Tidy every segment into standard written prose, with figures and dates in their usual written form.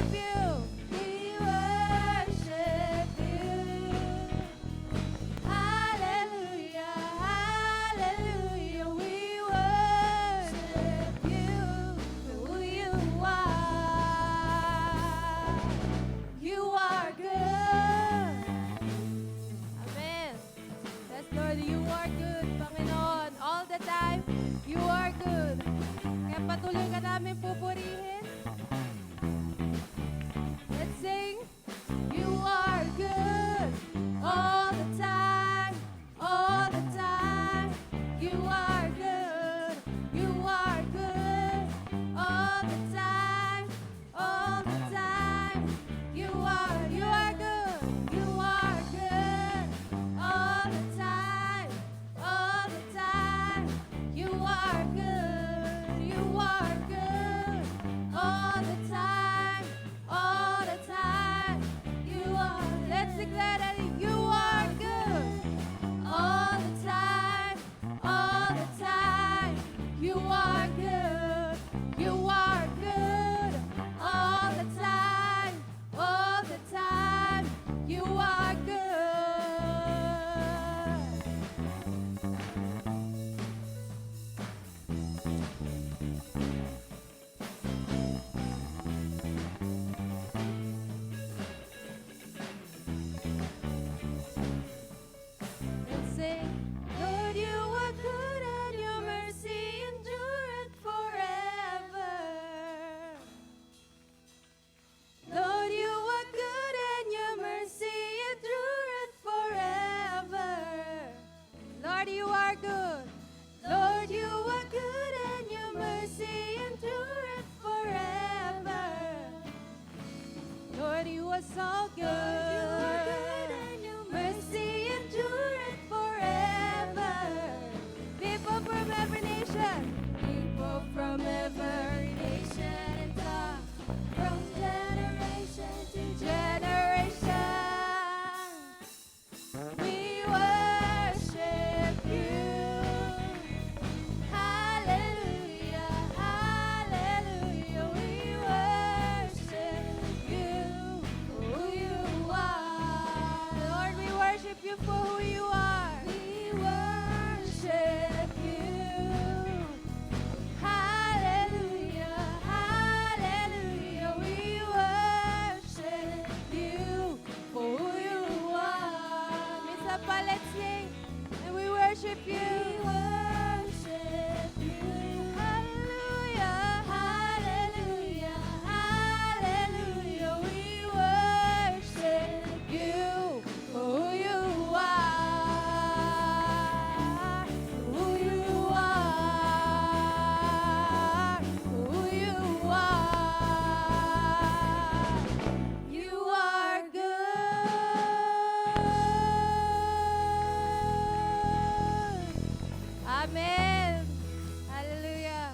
worship you. We worship you. Hallelujah, hallelujah. We worship you for who you are. You are good. Amen. Yes, Lord, you are good, Panginoon. All the time, you are good. Kaya patuloy ka namin pupurihin. Let's sing. You are good all the time, all the time. You are good, you are good all the time, all the time. You are good, you are good all the time, all the time. You are good, you are good all the time, all the time. You are, let's declare that you are good all the time, all the time. You are good, you are good all the time, all the time. You are good. Let's sing. Lord, you are good and your mercy endureth forever. Lord, you are good and your mercy endureth forever. Lord, you are good. Lord, you are good and your mercy endureth forever. Lord, you are so good. You are good and your mercy endureth forever. People from every nation. People from every nation and tongue. From generation to generation. We worship you. Hallelujah, hallelujah. We worship you for who you are. Lord, we worship you for who you are. We worship you. Hallelujah, hallelujah. We worship you for who you are. Misa pa, let's sing. And we worship you. We worship you. Hallelujah, hallelujah, hallelujah. We worship you for who you are. Who you are. Who you are. You are good. Amen. Hallelujah.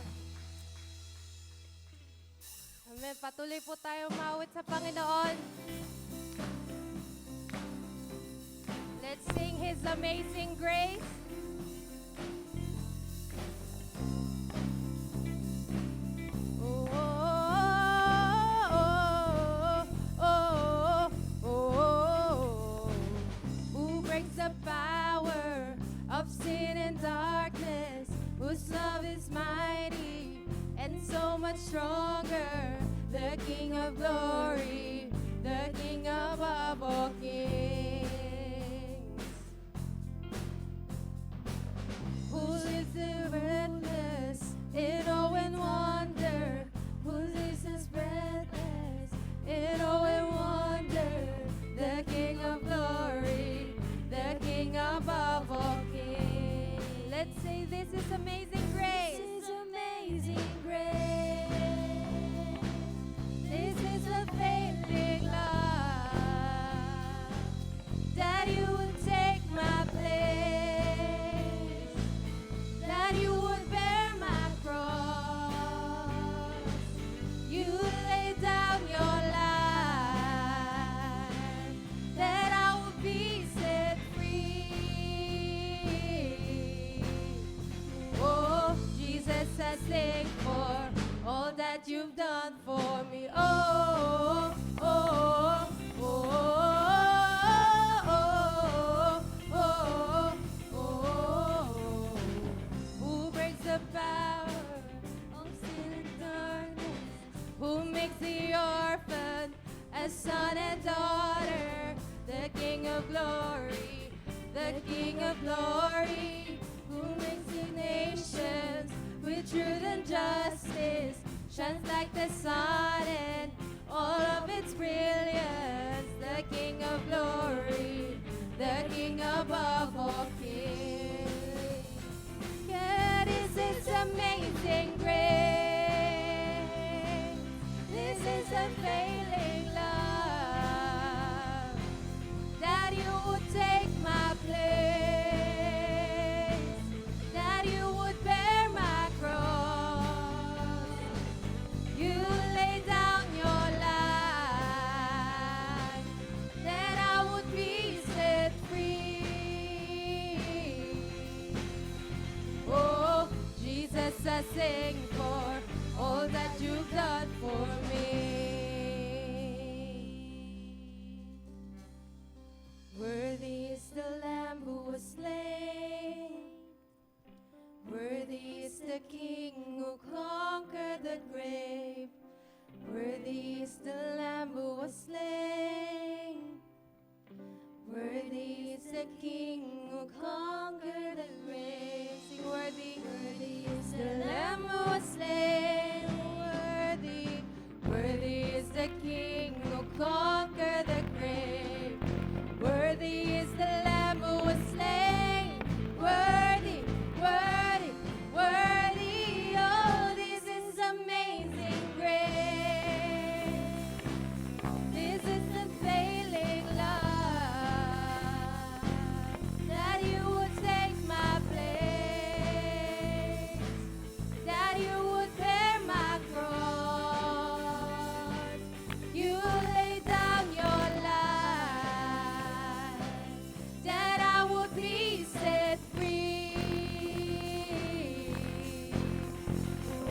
Amen. Patuloy po tayo umawit sa Panginoon. Let's sing His amazing grace. Oh, oh, oh, oh, oh. Who breaks the power of sin and darkness, whose love is mighty and so much stronger, the King of glory, the King above all kings. Who lives the breathless in awe and wonder, who lives the breathless in awe and wonder, the King of glory, the King above all kings. Let's say this is amazing grace. This is amazing grace. a son and daughter, the King of glory, the King of glory, who reigns in nations with truth and justice, shines like the sun and all of its brilliance, the King of glory, the King above all kings. Yeah, this is amazing grace. This is unfailing love, that you would take my place, that you would bear my cross. You lay down your life, that I would be set free. Oh, Jesus, I sing for all that you've done for me. Worthy is the Lamb who was slain. Worthy is the King who conquered the grave. Worthy is the Lamb who was slain. Worthy is the King who conquered the grave. Sing worthy, worthy is the Lamb who was slain. Worthy, worthy is the King who conquered the grave. Worthy is the Lamb who was slain. Worthy, worthy, worthy. Oh, this is amazing grace. This is unfailing love, that you would take my place, that you would bear my cross. You lay down your life, that I would be set free.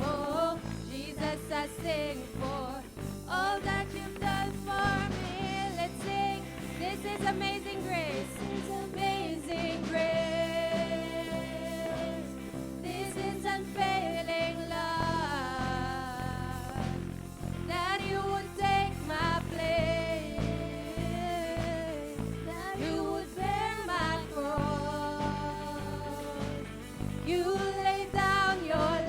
Oh, Jesus, I sing for all that you've done for me. Let's sing. This is amazing grace. This is amazing grace. This is unfailing love, that you would take my place, that you would bear my cross. You lay down your life,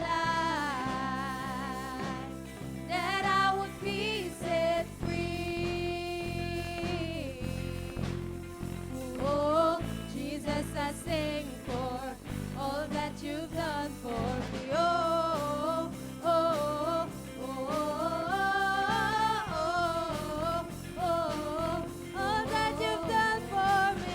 that I would be set free. Oh, Jesus, I sing for all that you've done for me. Oh, oh, oh, oh, all that you've done for me.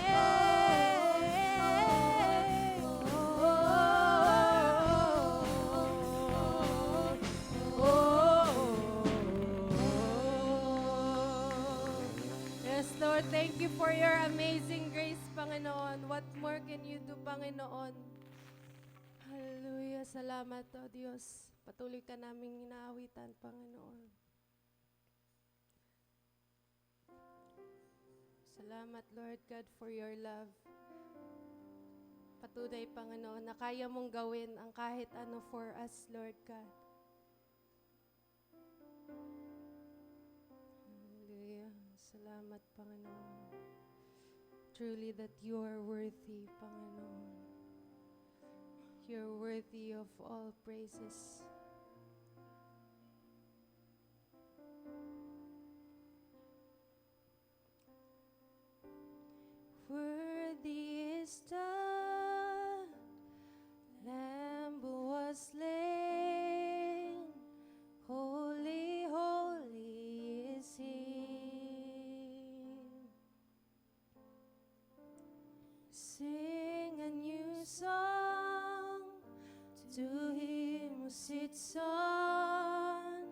Yes, Lord, thank you for your amazing grace, Panginoon. What more can you do, Panginoon? Hallelujah. Salamat, O Diyos. Patuloy ka naming inaawitan, Panginoon. Salamat, Lord God, for your love. Patunay, Panginoon, na kaya mong gawin ang kahit ano for us, Lord God. Hallelujah. Salamat, Panginoon. Truly that you are worthy, Panginoon. You're worthy of all praises. Worthy is the Lamb who was slain. Holy, holy is He. Sing a new song to Him who sits on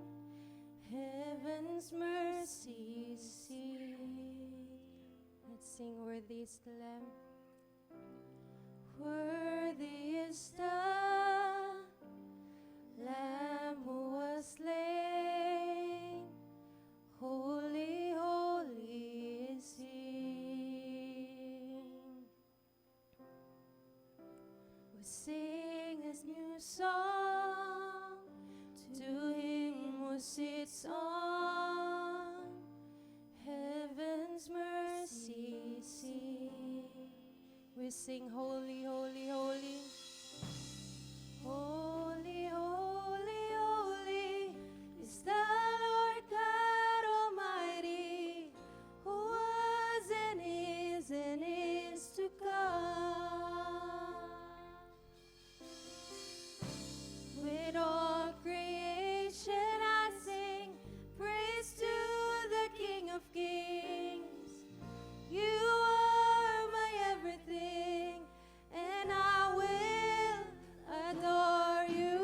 heaven's mercy seat. Let's sing, worthy is the Lamb. Worthy is the Lamb who was slain. Holy, holy is He. We sing a new song to Him who sits on we sing holy, holy, holy. Holy, holy, holy is the Lord God Almighty, who was and is to come. With all creation I sing praise to the King of Kings. You are my everything, and I will adore you.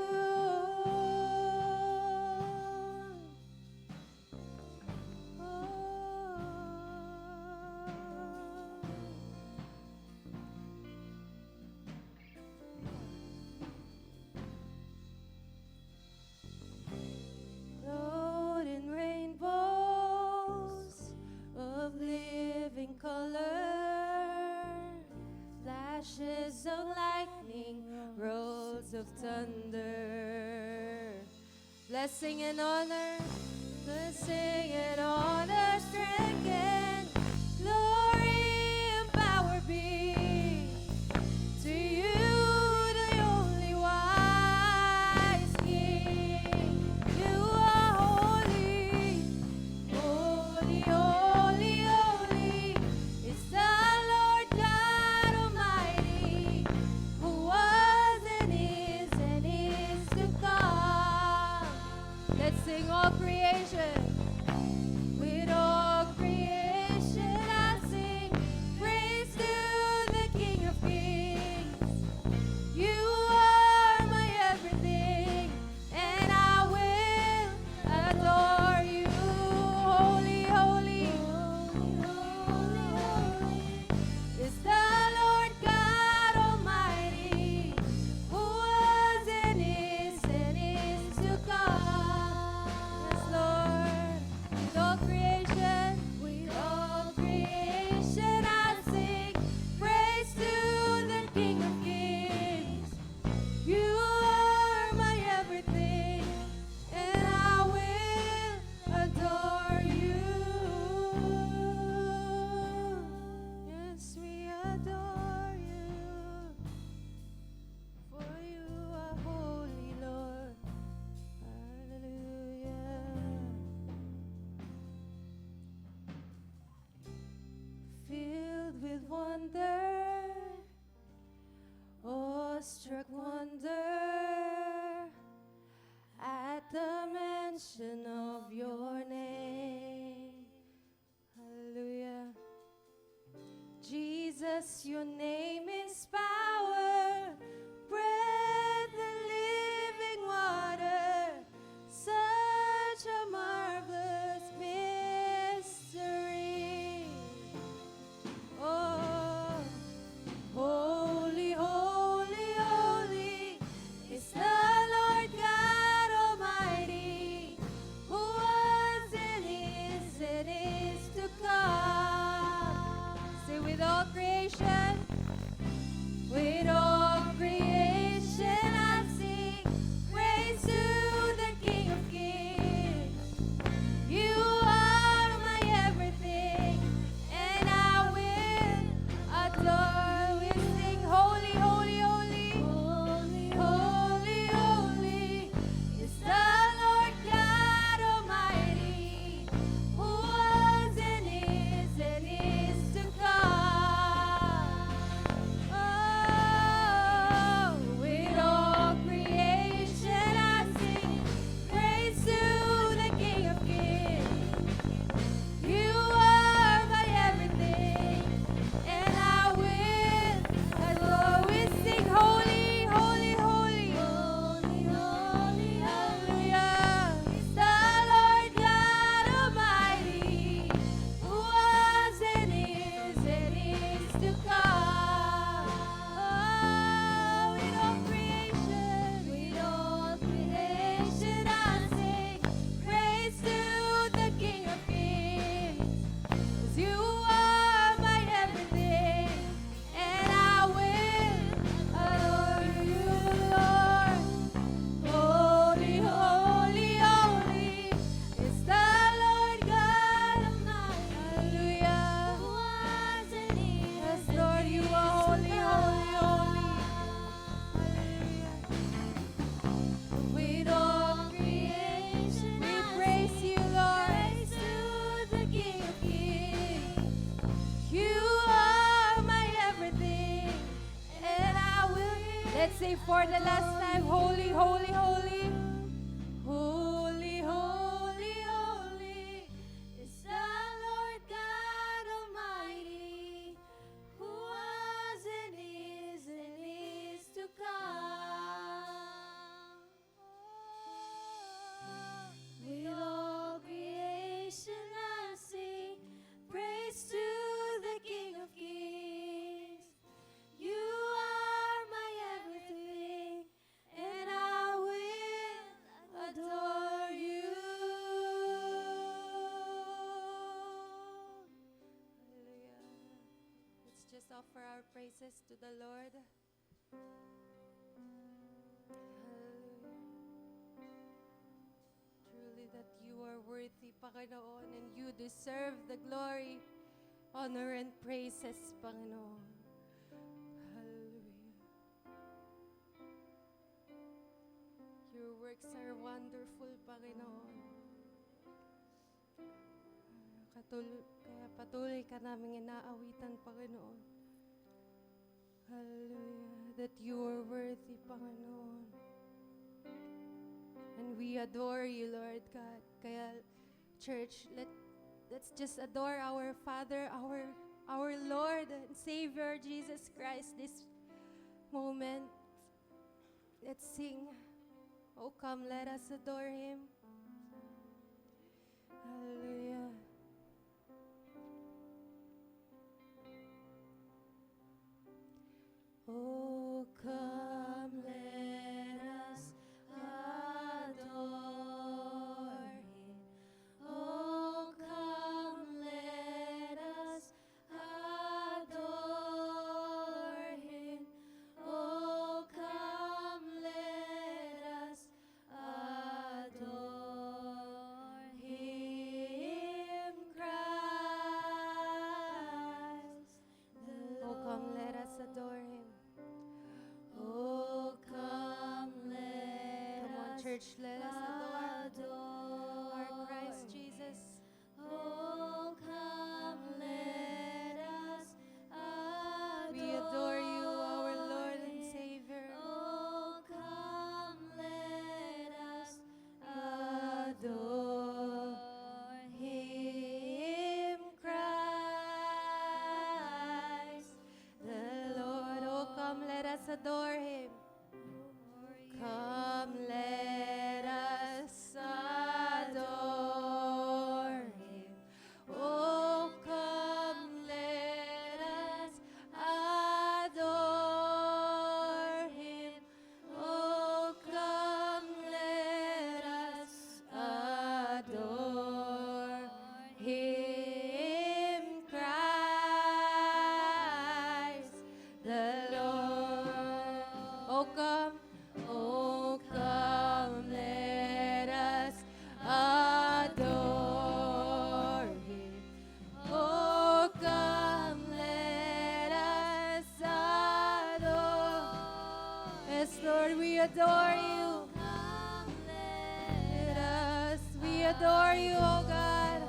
Clothed in rainbows of living color, flashes of lightning, rolls of thunder. Blessing and honor, strength and glory and power be to you, the only wise King. You are holy, holy, holy, holy is the Lord God Almighty, who was and is to come. Let's sing all creation. With all creation I sing praise to the King of Kings. You are my everything, and I will adore you. Holy, holy, holy, holy is the Lord God Almighty, who was and is to come. Yes, Lord. With all creation I sing praise to the King of Kings. You are my everything, and I will adore you. Yes, we adore you, for you are holy, Lord. Hallelujah. Filled with wonder, awestruck wonder, at the mention of your name. Hallelujah. Jesus, your name is power, breath and living water, such a marvelous mystery. Oh, holy, holy, holy is the Lord God Almighty, who was and is to come. Say with all creation, with all creation I sing praise to the King of Kings. You are my everything, and I will adore. We sing holy, holy, holy, holy, holy, holy is the Lord God Almighty, who was and is to come. Let's say for the last time, holy, holy, holy. Holy, holy, holy is the Lord God Almighty, who was and is to come. With all creation I sing praise to the King of Kings. You are my everything, and I will adore you. Hallelujah. Let's just offer our praises to the Lord. Hallelujah. Truly that you are worthy, Panginoon, and you deserve the glory, honor, and praises, Panginoon. Hallelujah. Your works are wonderful, Panginoon. Kaya patuloy ka naming inaawitan, Panginoon. Hallelujah. That you are worthy, Panginoon. And we adore you, Lord God. Kaya, church, let's just adore our Father, our Lord and Savior, Jesus Christ, this moment. Let's sing. Oh, come, let us adore Him. Hallelujah. Oh, come, let us adore Him. Oh, come, let us adore Him. Oh, come, let us adore Him, Christ. Oh, come, let us adore Him. Oh, come, let us church, let us adore our Christ Jesus. Oh, come, let us adore. We adore you, our Lord and Savior. Oh, come, let us adore Him, Christ the Lord. Oh, come, let us adore Him. Come, let us adore Him. Oh, come, let us adore Him. Oh, come, let us adore Him, Christ the Lord. Oh, come. Oh, come, let us adore Him. Oh, come, let us adore. Yes, Lord, we adore you. Let us, we adore you, oh God.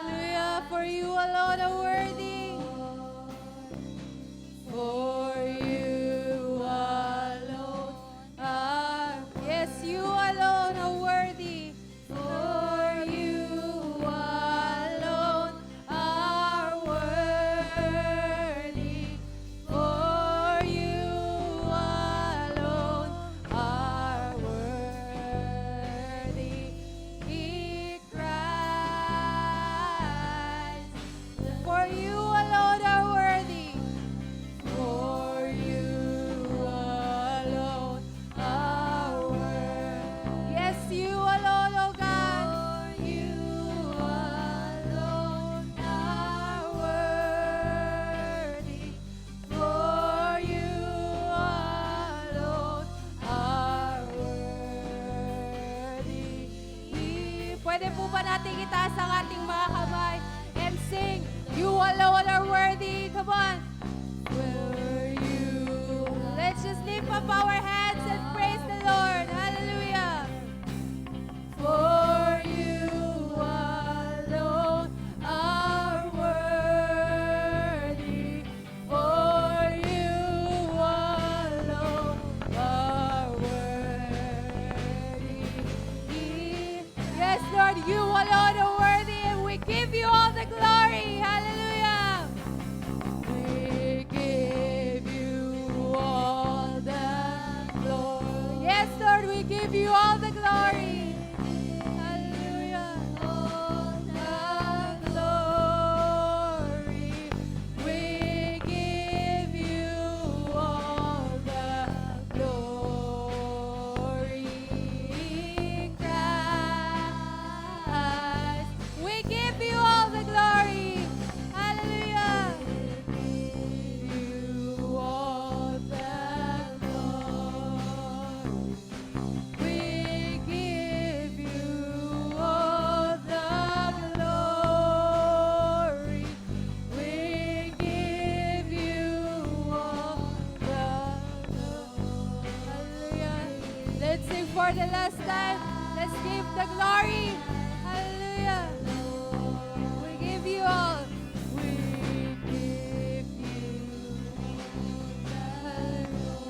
Hallelujah, for you alone are worthy. For you alone are, yes, you alone are worthy. For you alone are worthy. For you alone are worthy. Christ. For you alone are worthy. For you alone are worthy. Yes, you alone, oh God. For you alone are worthy. For you alone are worthy. Pwede po ba natin itaas ang ating mga kamay and sing, you alone are worthy. Come on. Were you? Let's just lift up our hands and praise the Lord. Hallelujah. For you alone are worthy. you alone are worthy, and we give you all the glory. Hallelujah. We give you all the glory. Yes, Lord, we give you all the glory. Hallelujah. All the glory. We give you all the glory. Christ. We give you all the glory. Hallelujah. We give you all the glory. We give you all the glory. We give you all the glory. Hallelujah. Let's sing for the last time. Let's give the glory. Hallelujah. We give you all. We give you.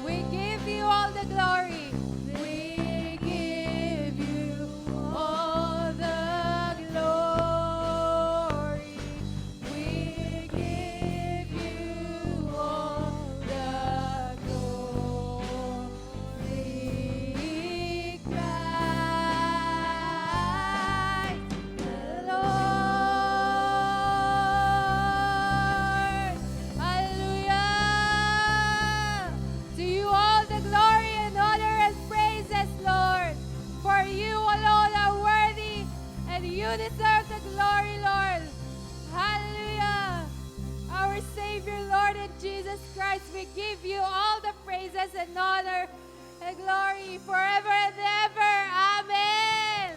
We give you all the glory. We give you all the glory. We give you all the glory. Christ the Lord. Hallelujah. To you all the glory and honor and praises, Lord. For you alone are worthy, and you deserve the glory, Lord. Hallelujah. Our Savior, Lord, and Jesus Christ, we give you all the praises and honor and glory forever and ever. Amen.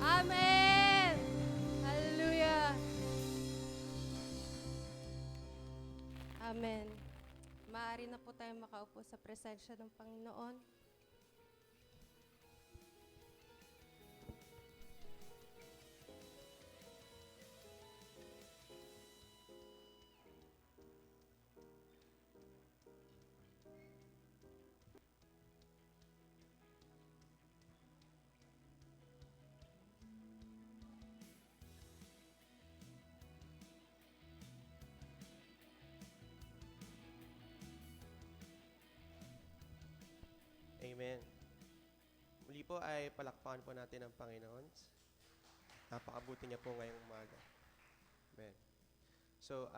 Amen. Hallelujah. Amen. Maaari na po tayong makaupo sa presensya ng Panginoon. Amen. Muli po ay palakpakan po natin ang Panginoon. Napakabuti niya po ngayong umaga. Amen. So,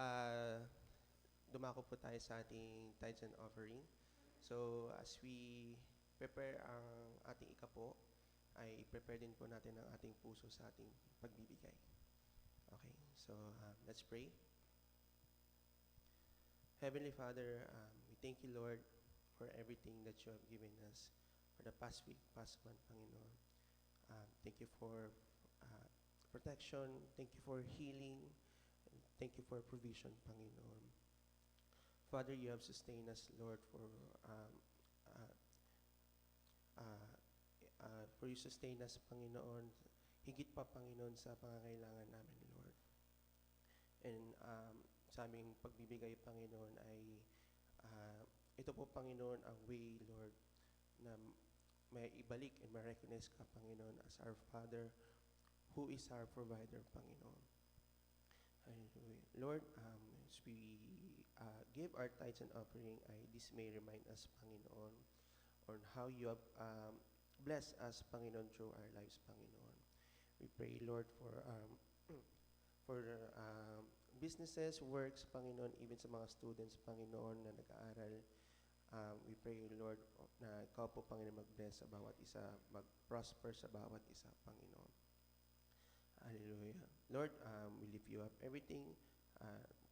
dumako po tayo sa ating tithes and offering. So, as we prepare ang ating ikapo, ay prepare din po natin ang ating puso sa ating pagbibigay. Okay, so let's pray. Heavenly Father, we thank you, Lord, for everything that you have given us for the past week, past month, Panginoon. Thank you for protection. Thank you for healing. And thank you for provision, Panginoon. Father, you have sustained us, Lord, for you sustain us, Panginoon. Higit pa, Panginoon, sa pangangailangan namin, Lord. And sa aming pagbibigay, Panginoon, ay ito po, Panginoon, ang way, Lord, na may ibalik and ma-recognize ka, Panginoon, as our Father, who is our provider, Panginoon. Hallelujah. Lord, as we give our tithes and offering, this may remind us, Panginoon, on how you have blessed us, Panginoon, through our lives, Panginoon. We pray, Lord, for businesses, works, Panginoon, even sa mga students, Panginoon, na nag-aaral. We pray, Lord, na ikaw po, Panginoon, mag-bless sa bawat isa, mag-prosper sa bawat isa, Panginoon. Hallelujah. Lord, we lift you up. Everything,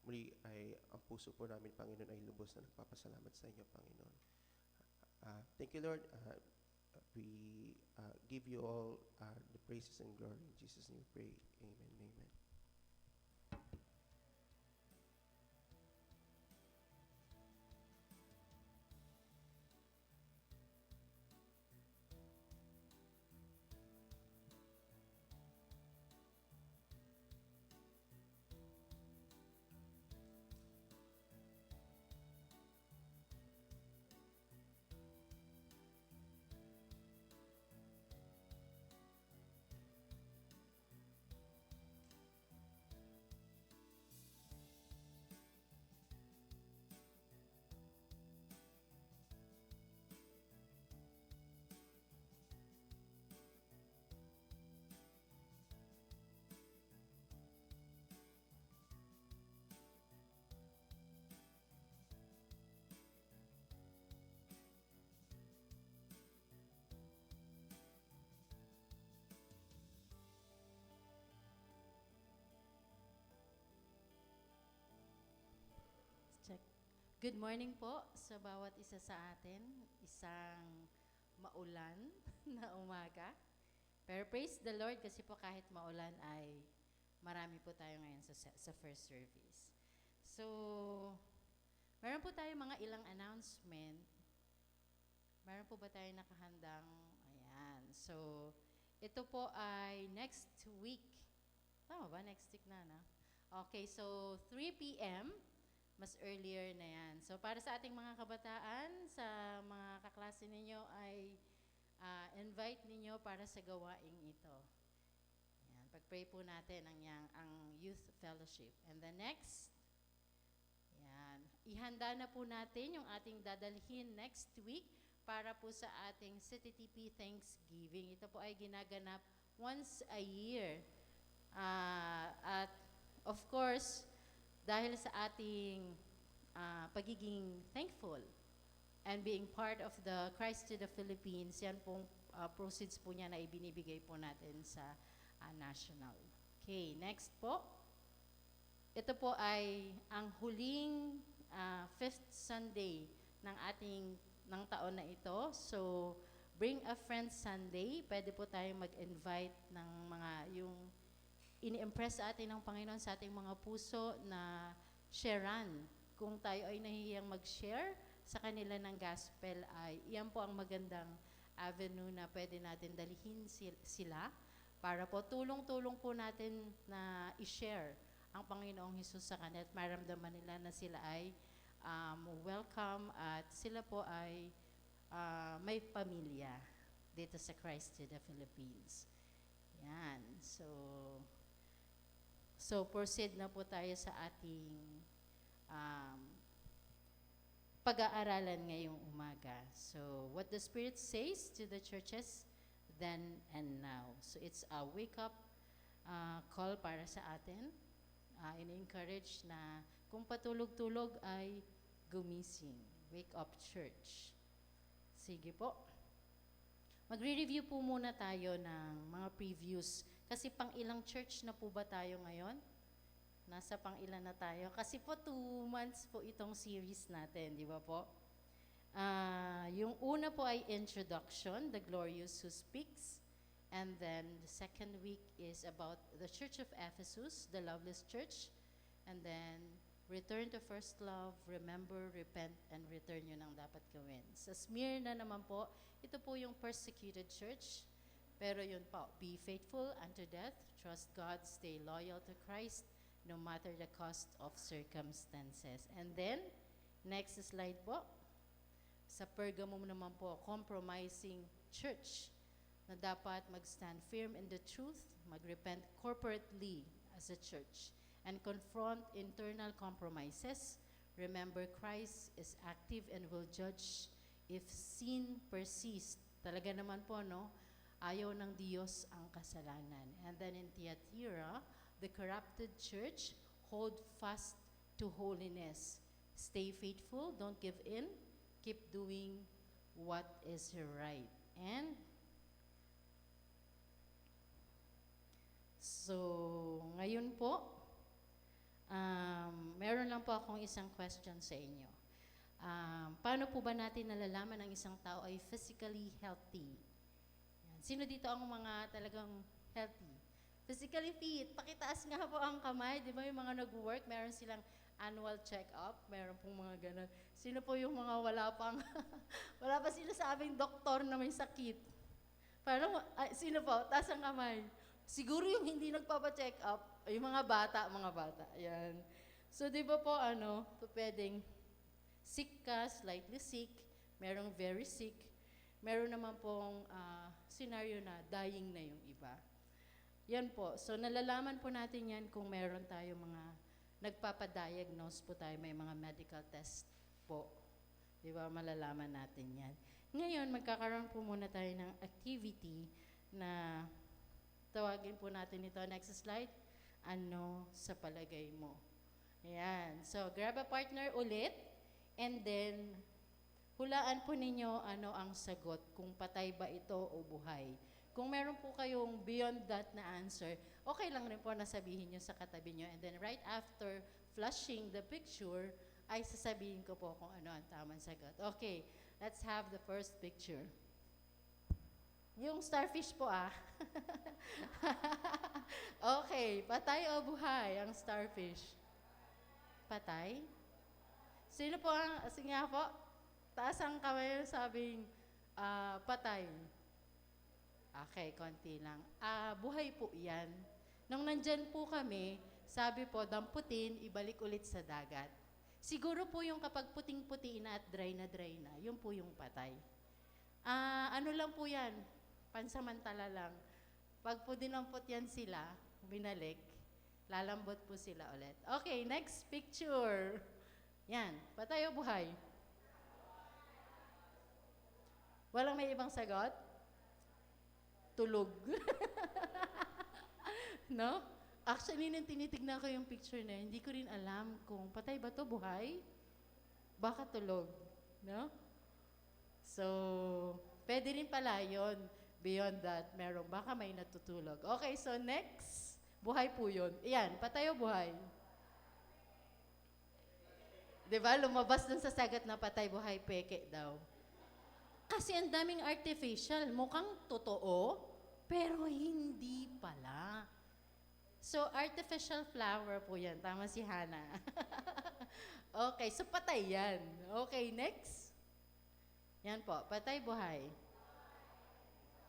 muli ay ang puso po namin, Panginoon, ay lubos na nagpapasalamat sa inyo, Panginoon. Thank you, Lord. We give you all the praises and glory. In Jesus' name we pray. Amen. Amen. Check. Good morning po sa bawat isa sa atin. Isang maulan na umaga. Pero praise the Lord kasi po kahit maulan ay marami po tayo ngayon sa first service. So, meron po tayo mga ilang announcement. Meron po ba tayo nakahandang? Ayan. So, ito po ay next week. Tama ba? Next week na. Okay, so 3 p.m. Mas earlier na yan. So, para sa ating mga kabataan, sa mga kaklase ninyo ay invite ninyo para sa gawaing ito. Yan. Pag-pray po natin ang youth fellowship. And the next, yan. Ihanda na po natin yung ating dadalhin next week para po sa ating CTTP Thanksgiving. Ito po ay ginaganap once a year. At of course, dahil sa ating pagiging thankful and being part of the Christ to the Philippines, yan pong proceeds po niya na ibinibigay po natin sa national. Okay, next po. Ito po ay ang huling fifth Sunday ng taon na ito. So, Bring a Friend Sunday. Pwede po tayong mag-invite ng mga yung ini-impress sa atin ng Panginoon sa ating mga puso na sharean. Kung tayo ay nahihiyang mag-share sa kanila ng gospel, ay iyan po ang magandang avenue na pwede natin dalihin sila para po tulong-tulong po natin na i-share ang Panginoong Hesus sa kanila at maramdaman nila na sila ay welcome at sila po ay may pamilya dito sa Christ to the Philippines. Yan. So proceed na po tayo sa ating pag-aaralan ngayong umaga. So, what the Spirit says to the churches then and now. So, it's a wake-up call para sa atin. In-encourage na kung patulog-tulog ay gumising. Wake up church. Sige po. Magre-review po muna tayo ng mga previews. Kasi pang ilang church na po ba tayo ngayon? Nasa pang ilan na tayo? Kasi po 2 months po itong series natin, di ba po? Yung una po ay introduction, the glorious who speaks. And then the second week is about the Church of Ephesus, the loveless church. And then return to first love, remember, repent, and return, yun ang dapat gawin. Sa Smyrna naman po, ito po yung persecuted church. Pero yun po, be faithful unto death, trust God, stay loyal to Christ, no matter the cost of circumstances. And then, next slide po, sa Pergamum naman po, compromising church na dapat mag-stand firm in the truth, mag-repent corporately as a church, and confront internal compromises. Remember, Christ is active and will judge if sin persists. Talaga naman po, no? Ayaw ng Diyos ang kasalanan. And then in Thyatira, the corrupted church, hold fast to holiness. Stay faithful, don't give in, keep doing what is right. And so, ngayon po, meron lang po akong isang question sa inyo. Paano po ba natin nalalaman ang isang tao ay physically healthy? Sino dito ang mga talagang healthy? Physically fit. Pakitaas nga po ang kamay. Di ba yung mga nag-work, meron silang annual check-up. Meron pong mga ganun. Sino po yung mga wala pa sinasabing doktor na may sakit? Parang, sino po? Taas ang kamay. Siguro yung hindi nagpapa-check up, yung mga bata. Ayan. So, di ba po, pwedeng sick ka, slightly sick, merong very sick, meron naman pong scenario na dying na yung iba. Yan po. So, nalalaman po natin yan kung meron tayo mga nagpapadiagnose po tayo, may mga medical test po. Di ba? Malalaman natin yan. Ngayon, magkakaroon po muna tayo ng activity na tawagin po natin ito. Next slide. Ano sa palagay mo? Ayan. So, grab a partner ulit and then hulaan po ninyo ano ang sagot, kung patay ba ito o buhay. Kung meron po kayong beyond that na answer, okay lang rin po na sabihin nyo sa katabi nyo. And then right after flushing the picture, ay sasabihin ko po kung ano ang tamang sagot. Okay, let's have the first picture. Yung starfish po Okay, patay o buhay ang starfish? Patay? Sino po sige nga po, taas ang kamay sabing patay. Okay, konti lang. Buhay po yan. Nung nandyan po kami, sabi po, damputin, ibalik ulit sa dagat. Siguro po yung kapag puting-puti na at dry na, yun po yung patay. Ano lang po yan, pansamantala lang. Pag po dinampot yan sila, binalik, lalambot po sila ulit. Okay, next picture. Yan, patay o buhay? Walang may ibang sagot? Tulog. No? Actually, nung tinitignan ko yung picture na yun, hindi ko rin alam kung patay ba to, buhay? Baka tulog. No? So, pwede rin pala yun. Beyond that, meron. Baka may natutulog. Okay, so next. Buhay po yun. Iyan, patay o buhay? Diba? Lumabas dun sa sagot na patay, buhay, peke daw. Kasi ang daming artificial. Mukhang totoo, pero hindi pala. So, artificial flower po yan. Tama si Hana. Okay, so patay yan. Okay, next. Yan po, patay, buhay.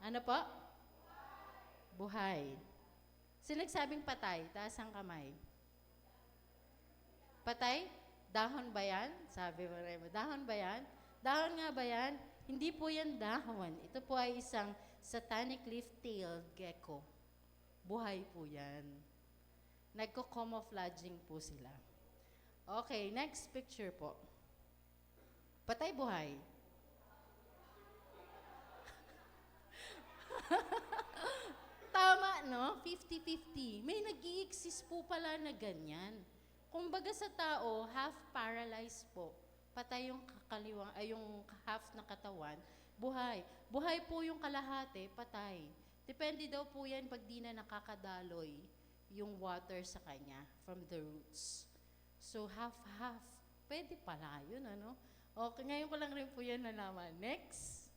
Ano po? Buhay. Sino nagsabing patay? Taas ang kamay. Patay? Dahon ba yan? Sabi mo rin mo, dahon ba yan? Dahon nga ba yan? Hindi po yan dahon. Ito po ay isang satanic leaf-tailed gecko. Buhay po yan. Nagko-camouflaging po sila. Okay, next picture po. Patay, buhay. Tama, no? 50-50. May nag-i-exist po pala na ganyan. Kumbaga sa tao, half paralyzed po. Patay yung kakaliwang, ay yung half na katawan, buhay. Buhay po yung kalahati, patay. Depende daw po yan pag di na nakakadaloy yung water sa kanya from the roots. So, half-half. Pwede pala yun, ano? Okay, ngayon ko lang rin po yan nalaman. Next.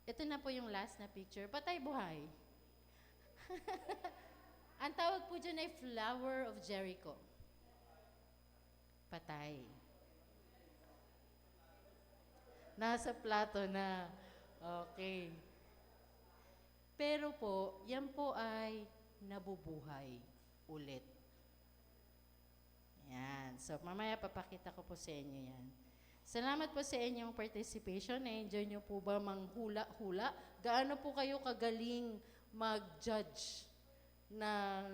Ito na po yung last na picture. Patay, buhay. Ang tawag po dyan ay Flower of Jericho. Patay. Nasa plato na. Okay. Pero po, yan po ay nabubuhay ulit. Yan. So, mamaya papakita ko po sa inyo yan. Salamat po sa inyong participation. Na-enjoy nyo po ba manghula-hula? Gaano po kayo kagaling mag-judge ng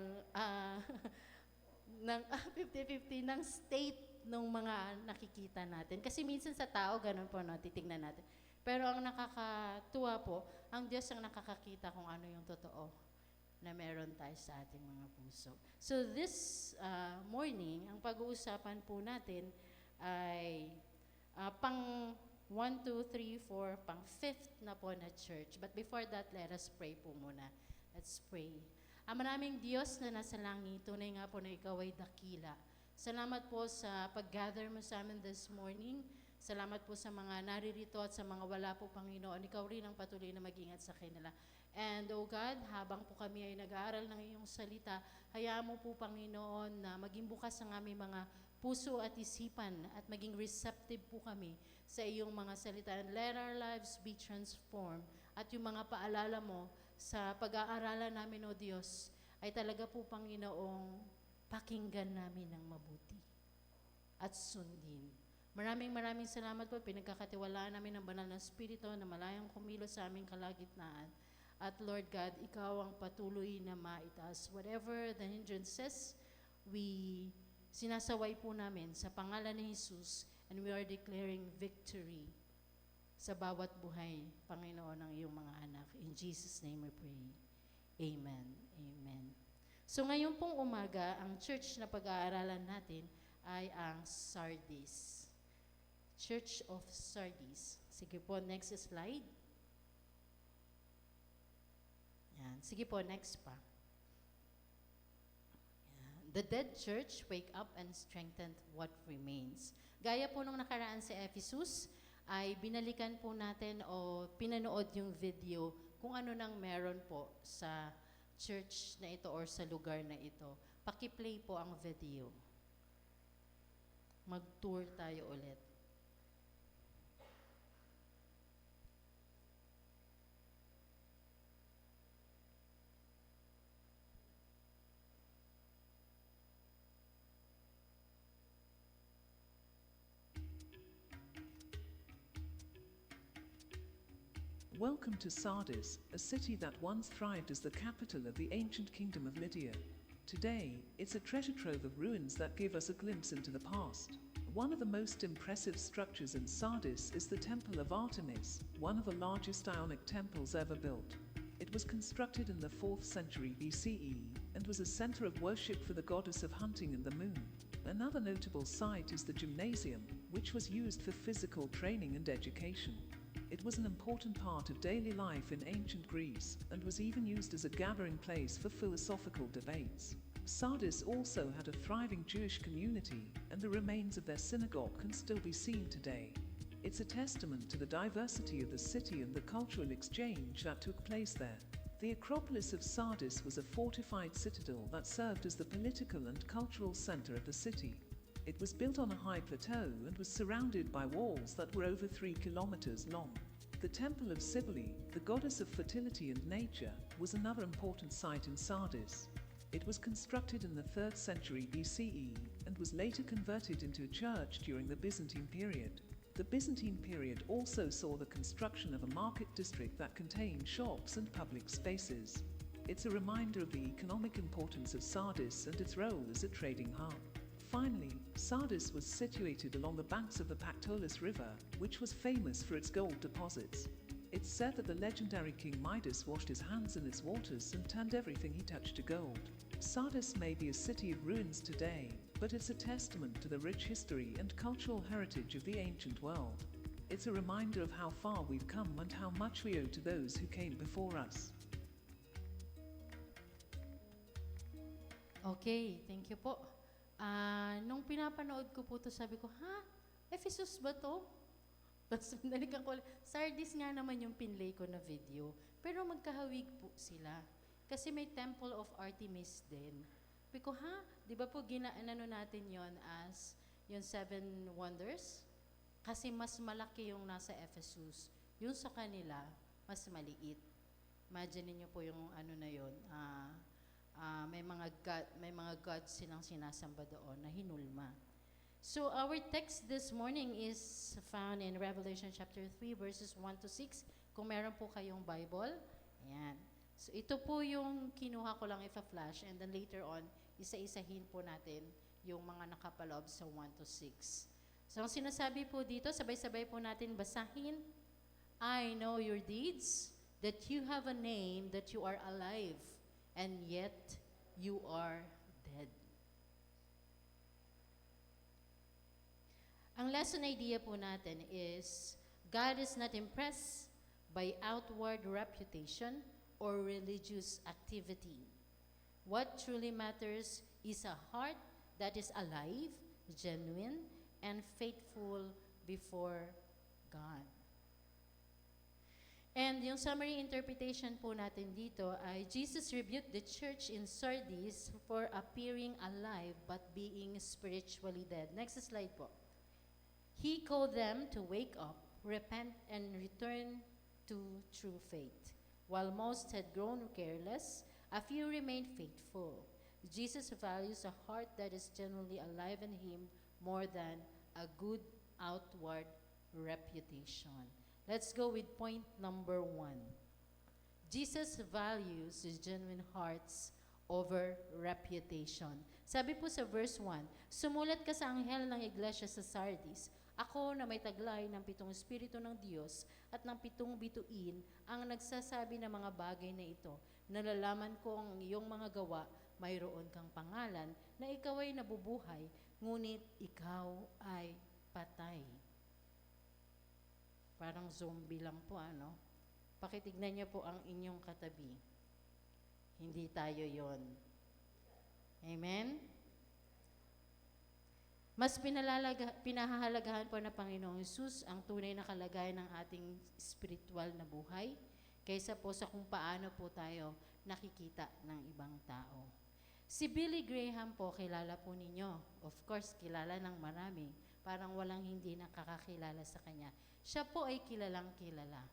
ng 50-50 ng state ng mga nakikita natin. Kasi minsan sa tao, ganun po, no, titignan natin. Pero ang nakakatuwa po, ang Diyos ang nakakakita kung ano yung totoo na meron tayo sa ating mga puso. So this morning, ang pag-uusapan po natin ay pang 1, 2, 3, 4, pang 5th na po na church. But before that, let us pray po muna. Let's pray. Maraming Diyos na nasa langit, tunay nga po na ikaw ay dakila. Salamat po sa pag-gather mo sa amin this morning. Salamat po sa mga naririto at sa mga wala po, Panginoon. Ikaw rin ang patuloy na mag-ingat sa kanila. And, oh God, habang po kami ay nag-aaral ng iyong salita, hayaan mo po, Panginoon, na maging bukas ang aming mga puso at isipan at maging receptive po kami sa iyong mga salita. And let our lives be transformed. At yung mga paalala mo sa pag-aaralan namin, O Diyos, ay talaga po, Panginoong, pakinggan namin ng mabuti at sundin. Maraming salamat po. Pinagkakatiwalaan namin ng banal na Espiritu na malayang kumilos sa aming kalagitnaan. At Lord God, ikaw ang patuloy na maitaas. Whatever the hindrances, sinasaway po namin sa pangalan ni Jesus, and we are declaring victory sa bawat buhay, Panginoon, ng iyong mga anak. In Jesus' name we pray. Amen. Amen. So ngayon pong umaga, ang church na pag-aaralan natin ay ang Sardis. Church of Sardis. Sige po, next slide. Yan. Sige po, next pa. Yan. The dead church wake up and strengthen what remains. Gaya po nung nakaraan sa Ephesus, ay binalikan po natin o pinanood yung video kung ano nang meron po sa church na ito or sa lugar na ito. Paki-play po ang video. Mag-tour tayo ulit. Welcome to Sardis, a city that once thrived as the capital of the ancient kingdom of Lydia. Today, it's a treasure trove of ruins that give us a glimpse into the past. One of the most impressive structures in Sardis is the Temple of Artemis, one of the largest Ionic temples ever built. It was constructed in the 4th century BCE and was a center of worship for the goddess of hunting and the moon. Another notable site is the Gymnasium, which was used for physical training and education. It was an important part of daily life in ancient Greece and was even used as a gathering place for philosophical debates. Sardis also had a thriving Jewish community, and the remains of their synagogue can still be seen today. It's a testament to the diversity of the city and the cultural exchange that took place there. The Acropolis of Sardis was a fortified citadel that served as the political and cultural center of the city. It was built on a high plateau and was surrounded by walls that were over 3 kilometers long. The Temple of Cybele, the goddess of fertility and nature, was another important site in Sardis. It was constructed in the 3rd century BCE and was later converted into a church during the Byzantine period. The Byzantine period also saw the construction of a market district that contained shops and public spaces. It's a reminder of the economic importance of Sardis and its role as a trading hub. Finally, Sardis was situated along the banks of the Pactolus River, which was famous for its gold deposits. It's said that the legendary King Midas washed his hands in its waters and turned everything he touched to gold. Sardis may be a city of ruins today, but it's a testament to the rich history and cultural heritage of the ancient world. It's a reminder of how far we've come and how much we owe to those who came before us. Okay, thank you po. Nung pinapanood ko po to, sabi ko, Ephesus ba to? Tapos nalikan ko, Sardis nga naman yung pinlay ko na video. Pero magkahawig po sila. Kasi may Temple of Artemis din. Sabi ko, di ba po ginaano natin yon as yung 7 wonders? Kasi mas malaki yung nasa Ephesus. Yung sa kanila, mas maliit. Imagine niyo po yung ano na yon. May mga gods silang sinasamba doon na hinulma. So our text this morning is found in Revelation chapter 3 verses 1 to 6. Kung meron po kayong Bible, ayan. So ito po yung kinuha ko lang ipa-flash and then later on, isa-isahin po natin yung mga nakapaloob sa 1 to 6. So ang sinasabi po dito, sabay-sabay po natin basahin. I know your deeds, that you have a name, that you are alive, and yet you are dead. Ang lesson idea po natin is, God is not impressed by outward reputation or religious activity. What truly matters is a heart that is alive, genuine, and faithful before God. And yung summary interpretation po natin dito ay Jesus rebuked the church in Sardis for appearing alive but being spiritually dead. Next slide po. He called them to wake up, repent, and return to true faith. While most had grown careless, a few remained faithful. Jesus values a heart that is genuinely alive in Him more than a good outward reputation. Let's go with point number 1. Jesus values his genuine hearts over reputation. Sabi po sa verse 1, sumulat ka sa anghel ng iglesia sa Sardis, ako na may taglay ng 7 Espiritu ng Diyos at ng 7 bituin ang nagsasabi ng mga bagay na ito. Nalalaman ko ang iyong mga gawa, mayroon kang pangalan na ikaw ay nabubuhay, ngunit ikaw ay patay. Parang zombie lang po, ano? Pakitignan niyo po ang inyong katabi. Hindi tayo yon. Amen? Mas pinahahalagahan po na Panginoong Hesus ang tunay na kalagayan ng ating spiritual na buhay kaysa po sa kung paano po tayo nakikita ng ibang tao. Si Billy Graham po, kilala po ninyo. Of course, kilala ng marami. Parang walang hindi nakakakilala sa kanya. Siya po ay kilalang kilala.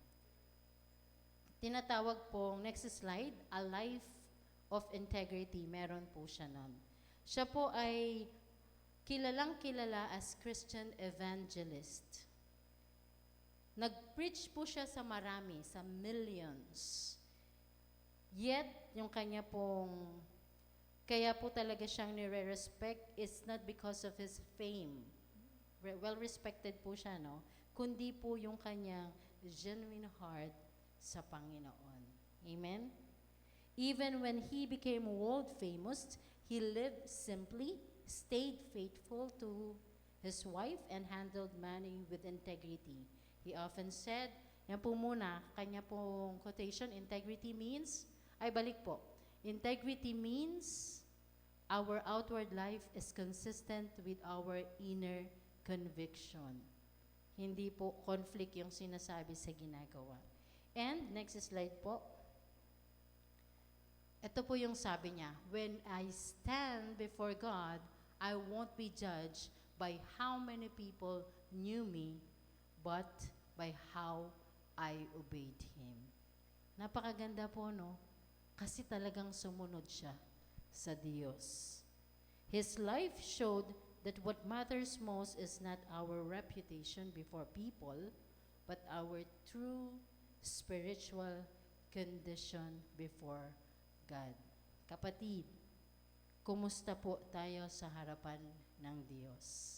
Tinatawag pong, next slide, a life of integrity. Meron po siya nun. Siya po ay kilalang kilala as Christian evangelist. Nag-preach po siya sa marami, sa millions. Yet, yung kanya pong, kaya po talaga siyang nire-respect is not because of his fame. Well-respected po siya, no? Kundi po yung kanyang genuine heart sa Panginoon. Amen? Even when he became world famous, he lived simply, stayed faithful to his wife, and handled money with integrity. He often said, yan po muna, kanya pong quotation, integrity means, ay balik po, integrity means our outward life is consistent with our inner conviction. Hindi po conflict yung sinasabi sa ginagawa. And, next slide po. Ito po yung sabi niya, when I stand before God, I won't be judged by how many people knew me, but by how I obeyed Him. Napakaganda po, no? Kasi talagang sumunod siya sa Diyos. His life showed that what matters most is not our reputation before people, but our true spiritual condition before God. Kapatid, kumusta po tayo sa harapan ng Diyos?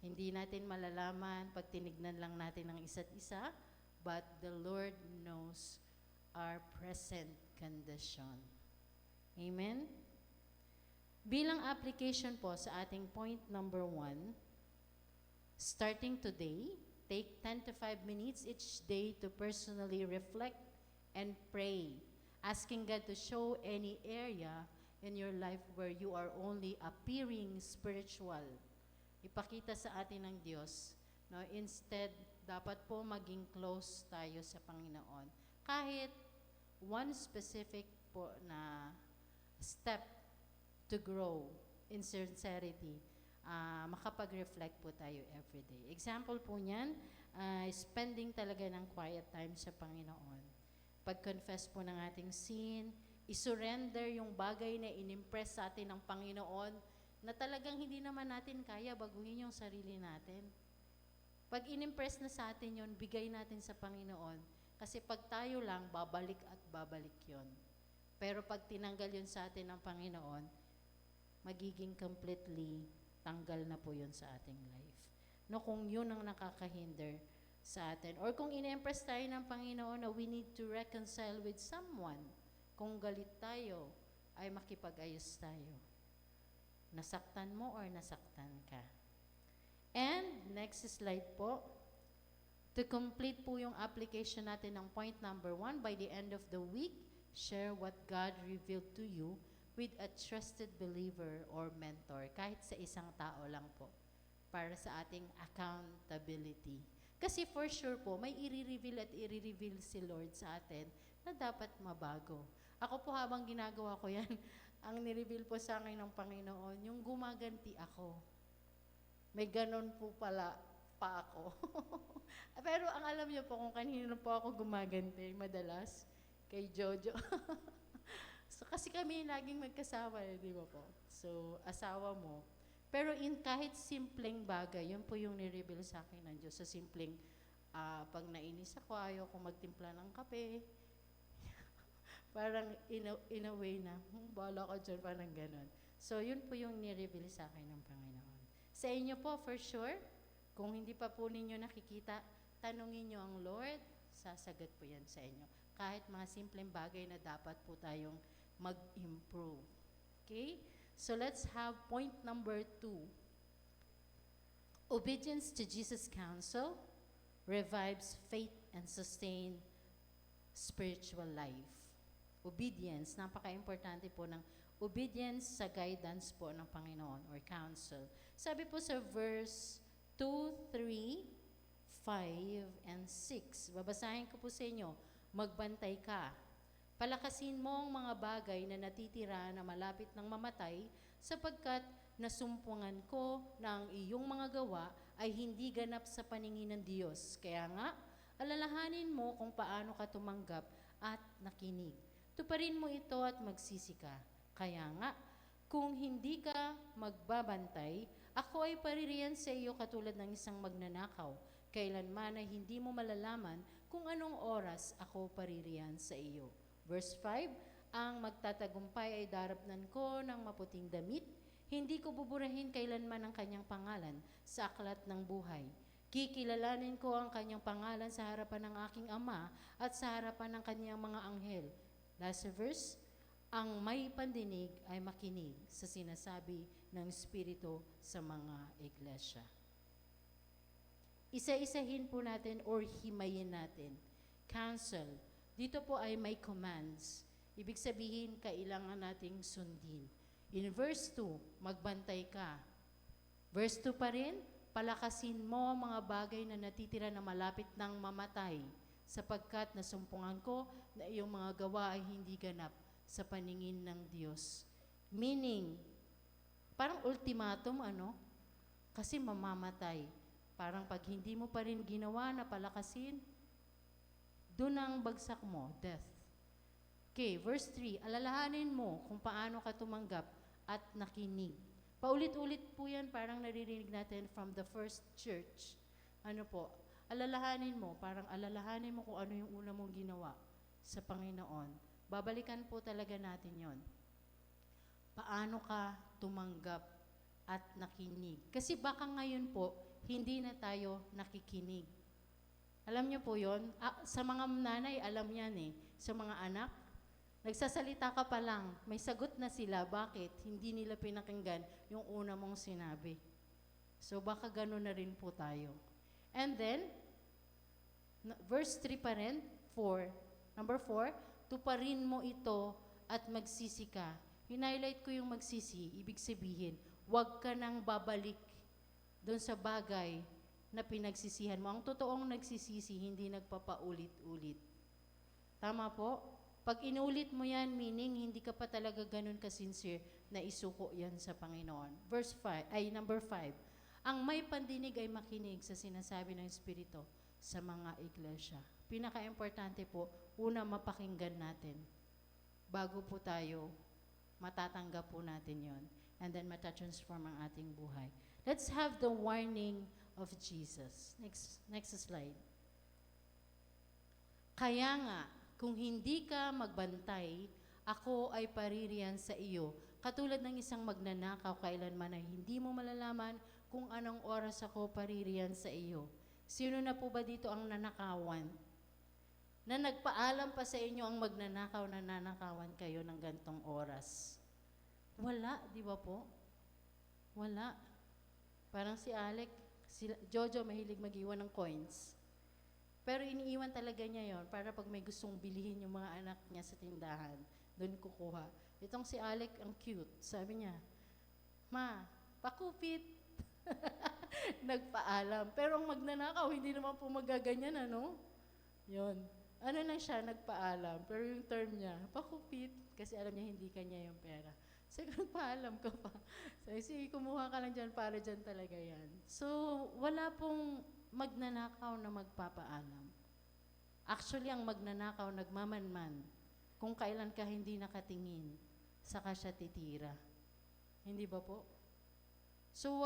Hindi natin malalaman pag tinignan lang natin ang isa't isa, but the Lord knows our present condition. Amen? Bilang application po sa ating point number 1, starting today, take 10 to 5 minutes each day to personally reflect and pray, asking God to show any area in your life where you are only appearing spiritual. Ipakita sa atin ng Diyos. No? Instead, dapat po maging close tayo sa Panginoon. Kahit one specific po na step to grow in sincerity, makapag-reflect po tayo everyday. Example po niyan, spending talaga ng quiet time sa Panginoon. Pag-confess po ng ating sin, isurrender yung bagay na inimpress sa atin ng Panginoon na talagang hindi naman natin kaya baguhin yung sarili natin. Pag inimpress na sa atin yun, bigay natin sa Panginoon. Kasi pag tayo lang, babalik at babalik yun. Pero pag tinanggal yun sa atin ng Panginoon, magiging completely tanggal na po yun sa ating life. No, kung yun ang nakakahinder sa atin. Or kung in-impress tayo ng Panginoon na we need to reconcile with someone, kung galit tayo, ay makipag-ayos tayo. Nasaktan mo or nasaktan ka. And, next slide po. To complete po yung application natin ng point number 1, by the end of the week, share what God revealed to you with a trusted believer or mentor, kahit sa isang tao lang po, para sa ating accountability. Kasi for sure po, may i-reveal at i-reveal si Lord sa atin na dapat mabago. Ako po habang ginagawa ko yan, ang nireveal po sa akin ng Panginoon, yung gumaganti ako. May ganon po pala pa ako. Pero ang alam niyo po kung kanino po ako gumaganti, madalas, kay Jojo. So, kasi kami laging magkasama, di ba po? So, asawa mo. Pero kahit simpleng bagay, yun po yung nireveal sa akin ng Diyos. Sa simpleng, pag nainis ako, ayaw ko magtimpla ng kape. Parang in a way na, bahala ka dyan, parang ganon. So, yun po yung nireveal sa akin ng Panginoon. Sa inyo po, for sure, kung hindi pa po ninyo nakikita, tanungin nyo ang Lord, sasagot po yan sa inyo. Kahit mga simpleng bagay na dapat po tayong mag-improve. Okay? So, let's have point number 2. Obedience to Jesus' counsel revives faith and sustains spiritual life. Obedience, napaka-importante po ng obedience sa guidance po ng Panginoon or counsel. Sabi po sa verse 2, 3, 5, and 6. Babasahin ko po sa inyo, magbantay ka. Palakasin mo ang mga bagay na natitira na malapit ng mamatay, sapagkat nasumpungan ko na ang iyong mga gawa ay hindi ganap sa paningin ng Diyos. Kaya nga, alalahanin mo kung paano ka tumanggap at nakinig. Tuparin mo ito at magsisi ka. Kaya nga, kung hindi ka magbabantay, ako ay paririyan sa iyo katulad ng isang magnanakaw. Kailanman ay hindi mo malalaman kung anong oras ako paririyan sa iyo. Verse 5, ang magtatagumpay ay darapnan ko ng maputing damit. Hindi ko buburahin kailanman ang kanyang pangalan sa aklat ng buhay. Kikilalanin ko ang kanyang pangalan sa harapan ng aking Ama at sa harapan ng kanyang mga anghel. Last verse, ang may pandinig ay makinig sa sinasabi ng Espiritu sa mga iglesia. Isa-isahin po natin or himayin natin. Counsel. Dito po ay may commands. Ibig sabihin, kailangan nating sundin. In verse 2, magbantay ka. Verse 2 pa rin, palakasin mo ang mga bagay na natitira na malapit ng mamatay, sapagkat nasumpungan ko na iyong mga gawa ay hindi ganap sa paningin ng Diyos. Meaning, parang ultimatum, kasi mamamatay. Parang pag hindi mo pa rin ginawa na palakasin, doon ang bagsak mo, death. Okay, verse 3, alalahanin mo kung paano ka tumanggap at nakinig. Paulit-ulit po yan, parang naririnig natin from the first church. Alalahanin mo, parang alalahanin mo kung ano yung una mong ginawa sa Panginoon. Babalikan po talaga natin yon. Paano ka tumanggap at nakinig? Kasi baka ngayon po, hindi na tayo nakikinig. Alam niyo po yon? Sa mga nanay, alam yan eh. Sa mga anak, nagsasalita ka pa lang, may sagot na sila. Bakit? Hindi nila pinakinggan yung una mong sinabi. So baka gano'n na rin po tayo. And then, verse 3 pa rin, 4. Number 4, tuparin mo ito at magsisi ka. Hinighlight ko yung magsisi, ibig sabihin, huwag ka nang babalik doon sa bagay na pinagsisihan mo. Ang totoong nagsisisi, hindi nagpapaulit-ulit. Tama po? Pag inulit mo yan, meaning hindi ka pa talaga ganun ka-sincere na isuko yan sa Panginoon. Number 5. Ang may pandinig ay makinig sa sinasabi ng Espiritu sa mga iglesia. Pinaka-importante po, una mapakinggan natin. Bago po tayo, matatanggap po natin yon. And then matatransform ang ating buhay. Let's have the warning of Jesus. Next slide. Kaya nga, kung hindi ka magbantay, ako ay paririyan sa iyo. Katulad ng isang magnanakaw, kailanman ay hindi mo malalaman kung anong oras ako paririyan sa iyo. Sino na po ba dito ang nanakawan? Na nagpaalam pa sa inyo ang magnanakaw na nanakawan kayo ng gantong oras? Wala, di ba po? Wala. Parang si Alec, si Jojo mahilig mag-iwan ng coins. Pero iniiwan talaga niya yon para pag may gustong bilihin yung mga anak niya sa tindahan, doon kukuha. Itong si Alec, ang cute. Sabi niya, Ma, pakupit. Nagpaalam. Pero ang magnanakaw, hindi naman po magaganyan, Yun. Lang siya, nagpaalam. Pero yung term niya, pakupit. Kasi alam niya, hindi kanya yung pera. Sige, nagpaalam ka pa. Sige, kumuha ka lang dyan para dyan talaga yan. So, wala pong magnanakaw na magpapaalam. Actually, ang magnanakaw nagmamanman. Kung kailan ka hindi nakatingin, saka siya titira. Hindi ba po? So,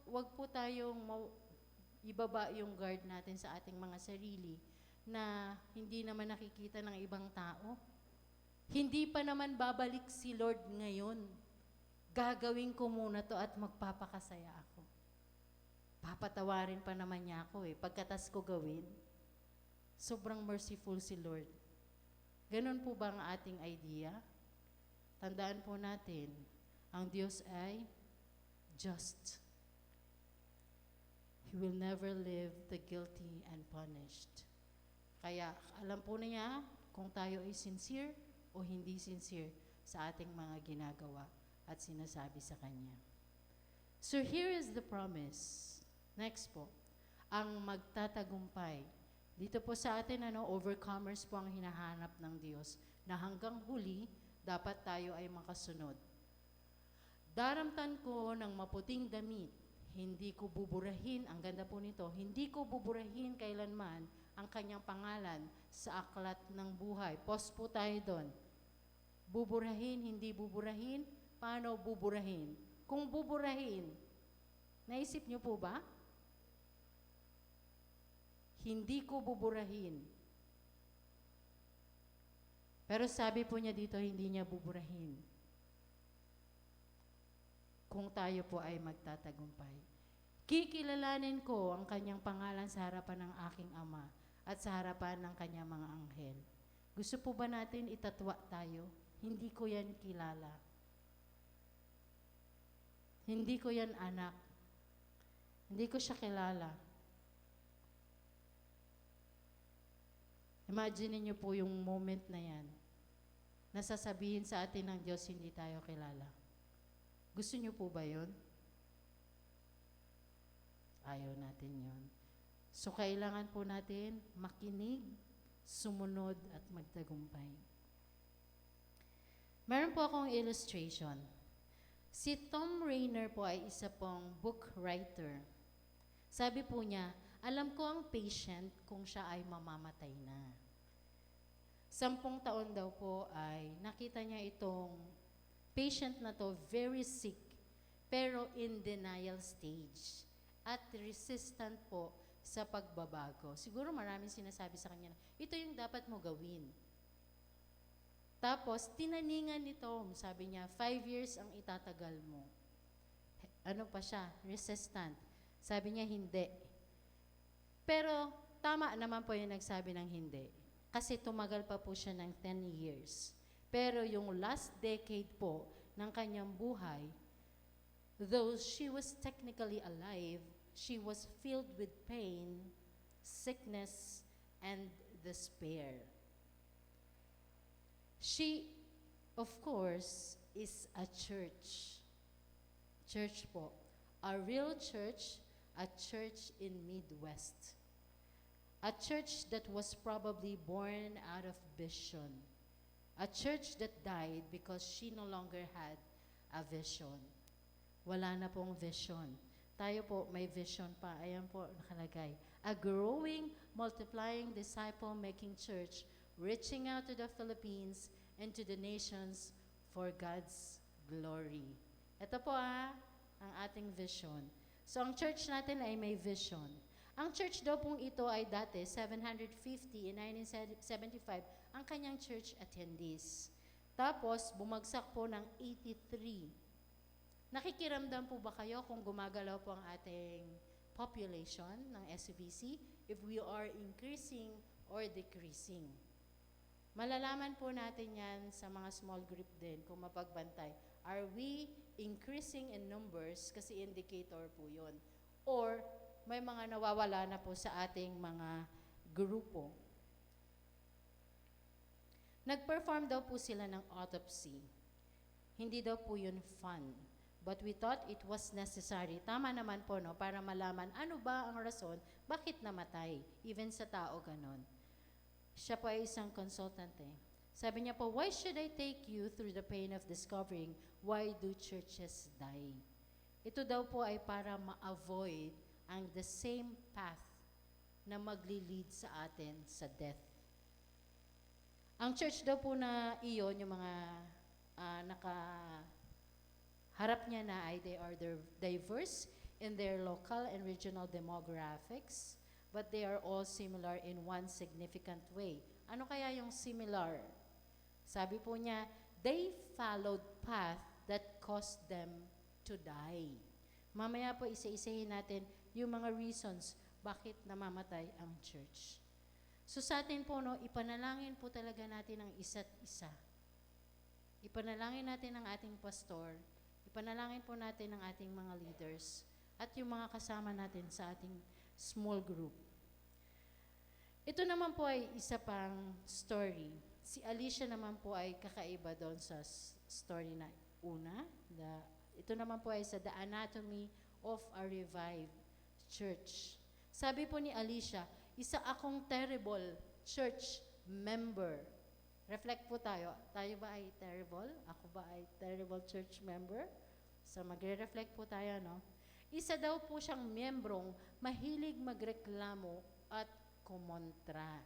wag po tayong ibaba yung guard natin sa ating mga sarili na hindi naman nakikita ng ibang tao. Hindi pa naman babalik si Lord ngayon. Gagawin ko muna to at magpapakasaya ako. Papatawarin pa naman niya ako pagkatas ko gawin. Sobrang merciful si Lord. Ganun po ba ang ating idea? Tandaan po natin, ang Diyos ay just. He will never leave the guilty and punished. Kaya alam po niya kung tayo ay sincere o o hindi sincere sa ating mga ginagawa at sinasabi sa Kanya. So here is the promise. Next po, ang magtatagumpay. Dito po sa atin, overcomers po ang hinahanap ng Diyos na hanggang huli, dapat tayo ay makasunod. Daramtan ko ng maputing damit, hindi ko buburahin, ang ganda po nito, hindi ko buburahin kailanman ang kanyang pangalan sa aklat ng buhay. Pause po tayo doon. Buburahin, hindi buburahin, paano buburahin? Kung buburahin, naisip niyo po ba? Hindi ko buburahin. Pero sabi po niya dito, hindi niya buburahin. Kung tayo po ay magtatagumpay. Kikilalanin ko ang kanyang pangalan sa harapan ng aking Ama at sa harapan ng kanyang mga anghel. Gusto po ba natin itatwa tayo? Hindi ko yan kilala. Hindi ko yan anak. Hindi ko siya kilala. Imagine niyo po yung moment na yan. Nasasabihin sa atin ng Diyos, hindi tayo kilala. Gusto niyo po ba yun? Ayaw natin yun. So, kailangan po natin makinig, sumunod, at magtagumpay. Meron po akong illustration. Si Tom Rainer po ay isa pong book writer. Sabi po niya, alam ko ang patient kung siya ay mamamatay na. 10 taon daw po ay nakita niya itong patient na to very sick, pero in denial stage at resistant po sa pagbabago. Siguro maraming sinasabi sa kanya na, ito yung dapat mo gawin. Tapos, tinaningan ni Tom, sabi niya, 5 years ang itatagal mo. Ano pa siya? Resistant. Sabi niya, hindi. Pero, tama naman po yung nagsabi ng hindi. Kasi tumagal pa po siya ng 10 years. Pero yung last decade po ng kanyang buhay, though she was technically alive, she was filled with pain, sickness, and despair. She, of course, is a church. Church po. A real church, a church in Midwest. A church that was probably born out of vision. A church that died because she no longer had a vision. Wala na pong vision. Tayo po, may vision pa. Ayan po, nakalagay. A growing, multiplying, disciple-making church reaching out to the Philippines and to the nations for God's glory. Ito po ang ating vision. So, ang church natin ay may vision. Ang church daw pong ito ay dati, 750 in 1975, ang kanyang church attendees. Tapos, bumagsak po ng 83. Nakikiramdam po ba kayo kung gumagalaw po ang ating population ng SUVC? If we are increasing or decreasing? Malalaman po natin yan sa mga small group din kung mapagbantay. Are we increasing in numbers? Kasi indicator po yun. Or, may mga nawawala na po sa ating mga grupo. Nag-perform daw po sila ng autopsy. Hindi daw po yun fun. But we thought it was necessary. Tama naman po, no? Para malaman ano ba ang rason, bakit namatay. Even sa tao ganon. Siya po ay isang consultant eh. Sabi niya po, why should I take you through the pain of discovering why do churches die? Ito daw po ay para ma-avoid ang the same path na magli-lead sa atin sa death. Ang church daw po na iyon, yung mga nakaharap niya na ay they are diverse in their local and regional demographics, but they are all similar in one significant way. Ano kaya yung similar? Sabi po niya, they followed path that caused them to die. Mamaya po isa-isahin natin yung mga reasons bakit namamatay ang church. So sa atin po, no, ipanalangin po talaga natin ang isa't isa. Ipanalangin natin ang ating pastor, ipanalangin po natin ang ating mga leaders, at yung mga kasama natin sa ating small group. Ito naman po ay isa pang story. Si Alicia naman po ay kakaiba doon sa story na una. Ito naman po ay sa The Anatomy of a Revived Church. Sabi po ni Alicia, isa akong terrible church member. Reflect po tayo. Tayo ba ay terrible? Ako ba ay terrible church member? So magre-reflect po tayo, no? Isa daw po siyang miyembrong mahilig magreklamo at kumontra.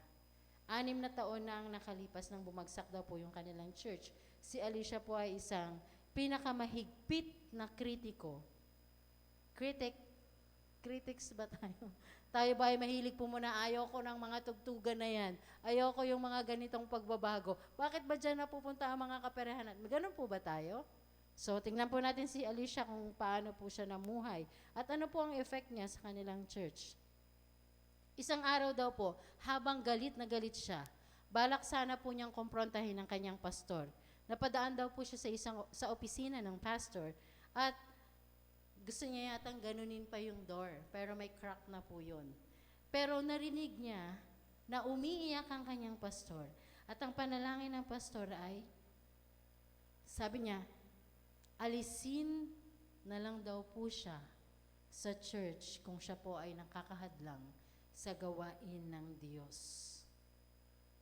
6 na taon na ang nakalipas nang bumagsak daw po yung kanilang church. Si Alicia po ay isang pinakamahigpit na kritiko. Critics ba tayo? Tayo ba ay mahilig po muna, ayoko ng mga tugtugan na yan. Ayoko yung mga ganitong pagbabago. Bakit ba dyan napupunta ang mga kaparehanan? Ganun po ba tayo? So, tingnan po natin si Alicia kung paano po siya namuhay. At ano po ang effect niya sa kanilang church. Isang araw daw po, habang galit na galit siya, balak sana po niyang komprontahin ang kanyang pastor. Napadaan daw po siya sa opisina ng pastor at gusto niya yatang ganunin pa yung door, pero may crack na po yun. Pero narinig niya na umiiyak ang kanyang pastor at ang panalangin ng pastor ay, sabi niya, alisin na lang daw po siya sa church kung siya po ay nakakahadlang sa gawain ng Diyos.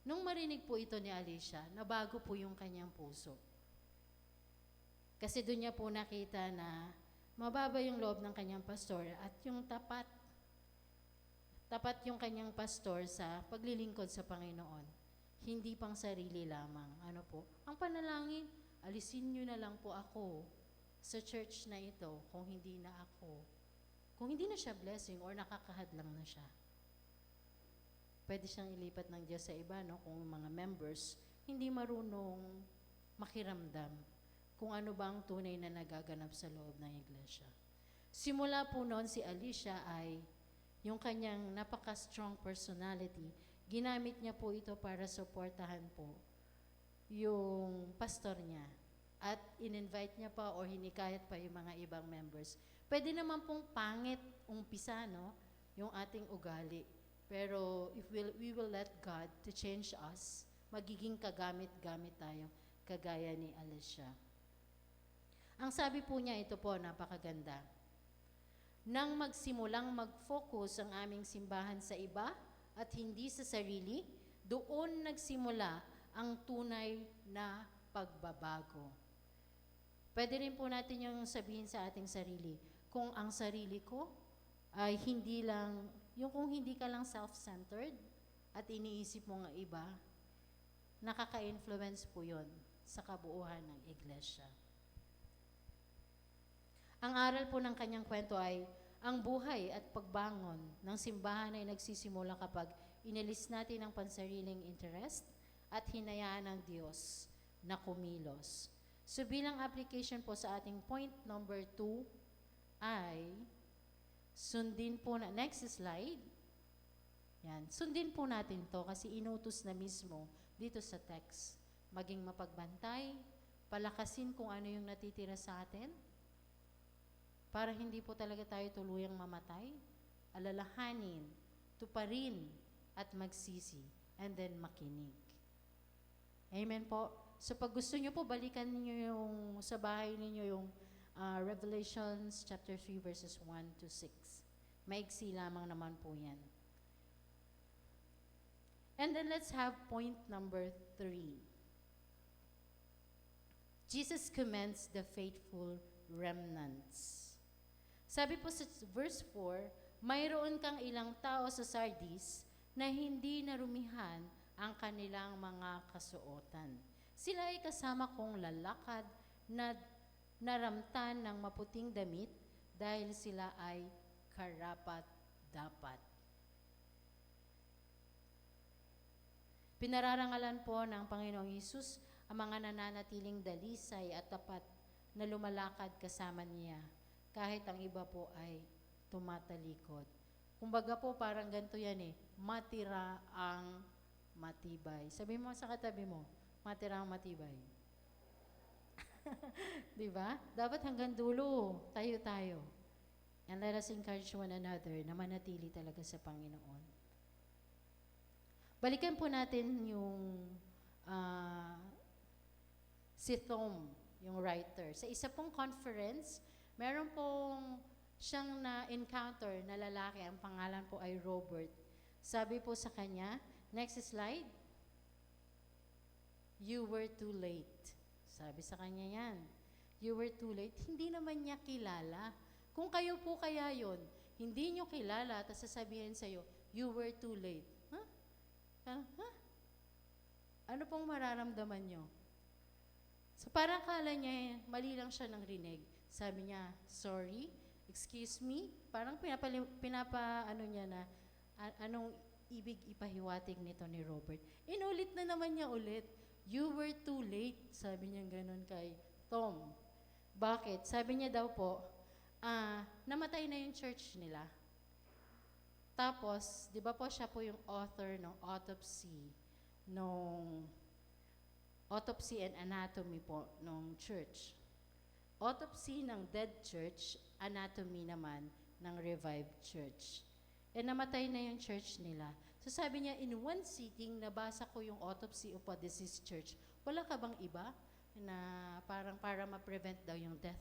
Nung marinig po ito ni Alicia, nabago po yung kanyang puso. Kasi doon niya po nakita na mababa yung loob ng kanyang pastor at yung tapat yung kanyang pastor sa paglilingkod sa Panginoon. Hindi pang sarili lamang. Ano po? Ang panalangin, alisin niyo na lang po ako sa church na ito kung hindi na siya blessing or nakakahadlang na siya. Pwede siyang ilipat ng Diyos sa iba, no? Kung mga members hindi marunong makiramdam kung ano ba ang tunay na nagaganap sa loob ng iglesia. Simula po noon si Alicia ay yung kanyang napaka-strong personality, ginamit niya po ito para suportahan po yung pastor niya. At in-invite niya pa o hinikayat pa yung mga ibang members. Pwede naman pong pangit umpisa, no? Yung ating ugali. Pero if we will let God to change us, magiging kagamit-gamit tayo, kagaya ni Alicia. Ang sabi po niya, ito po, napakaganda. Nang magsimulang mag-focus ang aming simbahan sa iba at hindi sa sarili, doon nagsimula ang tunay na pagbabago. Pwede rin po natin yung sabihin sa ating sarili, kung ang sarili ko ay hindi lang, yung kung hindi ka lang self-centered at iniisip mo nga iba, nakaka-influence po yun sa kabuuhan ng iglesia. Ang aral po ng kanyang kwento ay, ang buhay at pagbangon ng simbahan ay nagsisimula kapag inalis natin ang pansariling interest at hinayaan ng Diyos na kumilos. So bilang application po sa ating point number 2 ay, sundin po na, next slide. Yan, sundin po natin to kasi inutos na mismo dito sa text. Maging mapagbantay, palakasin kung ano yung natitira sa atin, para hindi po talaga tayo tuluyang mamatay, alalahanin, tuparin, at magsisi, and then makinig. Amen po. So pag gusto nyo po, balikan niyo yung, sa bahay ninyo yung Revelations chapter 3 verses 1 to 6. Maiksi lamang naman po yan. And then let's have point number 3. Jesus commends the faithful remnants. Sabi po sa verse 4, mayroon kang ilang tao sa Sardis na hindi narumihan ang kanilang mga kasuotan. Sila ay kasama kong lalakad na naramtan ng maputing damit dahil sila ay karapat-dapat. Pinararangalan po ng Panginoong Hesus ang mga nananatiling dalisay at tapat na lumalakad kasama niya, kahit ang iba po ay tumatalikod. Kumbaga po parang ganito yan matira ang matibay. Sabi mo sa katabi mo, matira ang matibay. Diba? Dapat hanggang dulo, tayo. And let us encourage one another na manatili talaga sa Panginoon. Balikan po natin yung ah, si Tom, yung writer. Sa isa pong conference, meron pong siyang na-encounter na lalaki, ang pangalan po ay Robert. Sabi po sa kanya, next slide, "You were too late." Sabi sa kanya yan, "You were too late." Hindi naman niya kilala. Kung kayo po kaya yon, hindi nyo kilala, tapos sasabihin sa'yo, "You were too late." Huh? Huh? Ano pong mararamdaman nyo? So parang kala niya, mali lang siya ng rinig. Sabi niya, "Sorry, excuse me." Parang ano niya na, anong ibig ipahiwatig nito ni Robert. Inulit na naman niya ulit, "You were too late." Sabi niya ganun kay Tom. Bakit? Sabi niya daw po, namatay na yung church nila. Tapos, di ba po siya po yung author ng autopsy and anatomy po ng church. Autopsy ng dead church, anatomy naman ng revived church. Namatay na yung church nila. So sabi niya, in one sitting, nabasa ko yung autopsy of a deceased church. Wala ka bang iba na parang para ma-prevent daw yung death?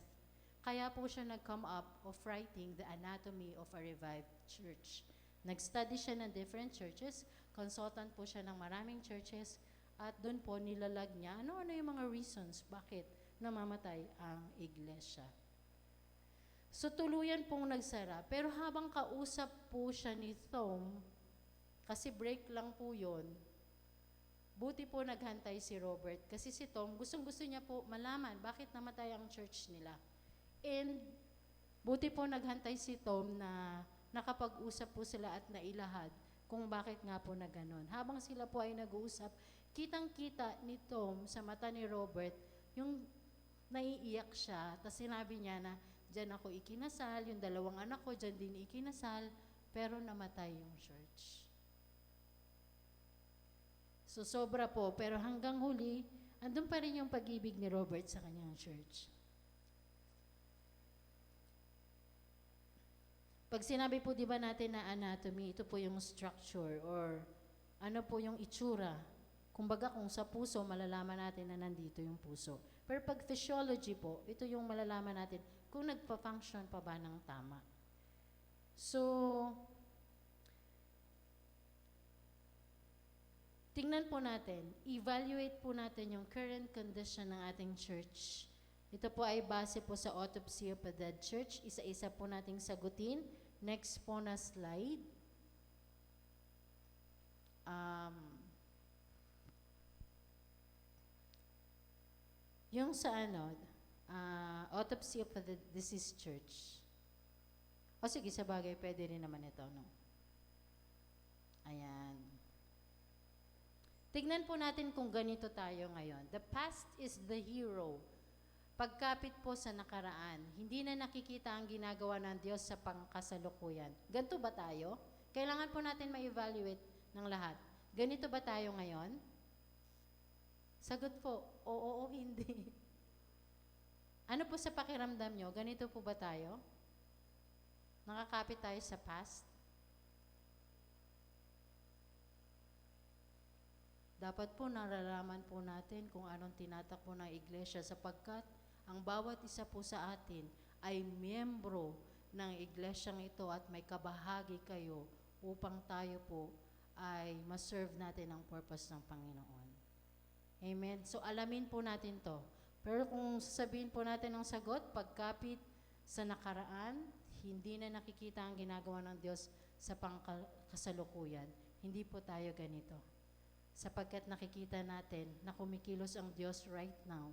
Kaya po siya nag-come up of writing the anatomy of a revived church. Nag-study siya ng different churches, consultant po siya ng maraming churches, at doon po nilalag niya, ano-ano yung mga reasons bakit namamatay ang iglesia. So tuluyan pong nagsara, pero habang kausap po siya ni Tom, kasi break lang po yun, buti po naghantay si Robert, kasi si Tom, gustong-gusto niya po malaman bakit namatay ang church nila. And buti po naghantay si Tom na nakapag-usap po sila at nailahad kung bakit nga po na ganon. Habang sila po ay nag-uusap, kitang-kita ni Tom sa mata ni Robert, yung naiiyak siya, tapos sinabi niya na, "Diyan ako ikinasal, yung dalawang anak ko diyan din ikinasal, pero namatay yung church." So sobra po, pero hanggang huli, andun pa rin yung pag-ibig ni Robert sa kanyang church. Pag sinabi po di ba natin na anatomy, ito po yung structure or ano po yung itsura. Kumbaga kung sa puso, malalaman natin na nandito yung puso. Pero pag physiology po, ito yung malalaman natin kung nagpa-function pa ba ng tama. So, tingnan po natin, evaluate po natin yung current condition ng ating church. Ito po ay base po sa autopsy of a dead church. Isa-isa po nating sagutin. Next po na slide. Yung sa autopsy of a deceased church. O sige, sa bagay, pwede rin naman ito, no? Ayan. Tignan po natin kung ganito tayo ngayon. The past is the hero. Pagkapit po sa nakaraan, hindi na nakikita ang ginagawa ng Diyos sa pangkasalukuyan. Ganito ba tayo? Kailangan po natin ma-evaluate ng lahat. Ganito ba tayo ngayon? Sagot po, oo o hindi. Ano po sa pakiramdam nyo? Ganito po ba tayo? Nakakapit tayo sa past? Dapat po naralaman po natin kung anong tinatakbo ng iglesia sapagkat ang bawat isa po sa atin ay miyembro ng iglesyang ito at may kabahagi kayo upang tayo po ay ma-serve natin ang purpose ng Panginoon. Amen? So alamin po natin to. Pero kung sasabihin po natin ang sagot, pagkapit sa nakaraan, hindi na nakikita ang ginagawa ng Diyos sa pangkasalukuyan. Hindi po tayo ganito. Sapagkat nakikita natin na kumikilos ang Diyos right now.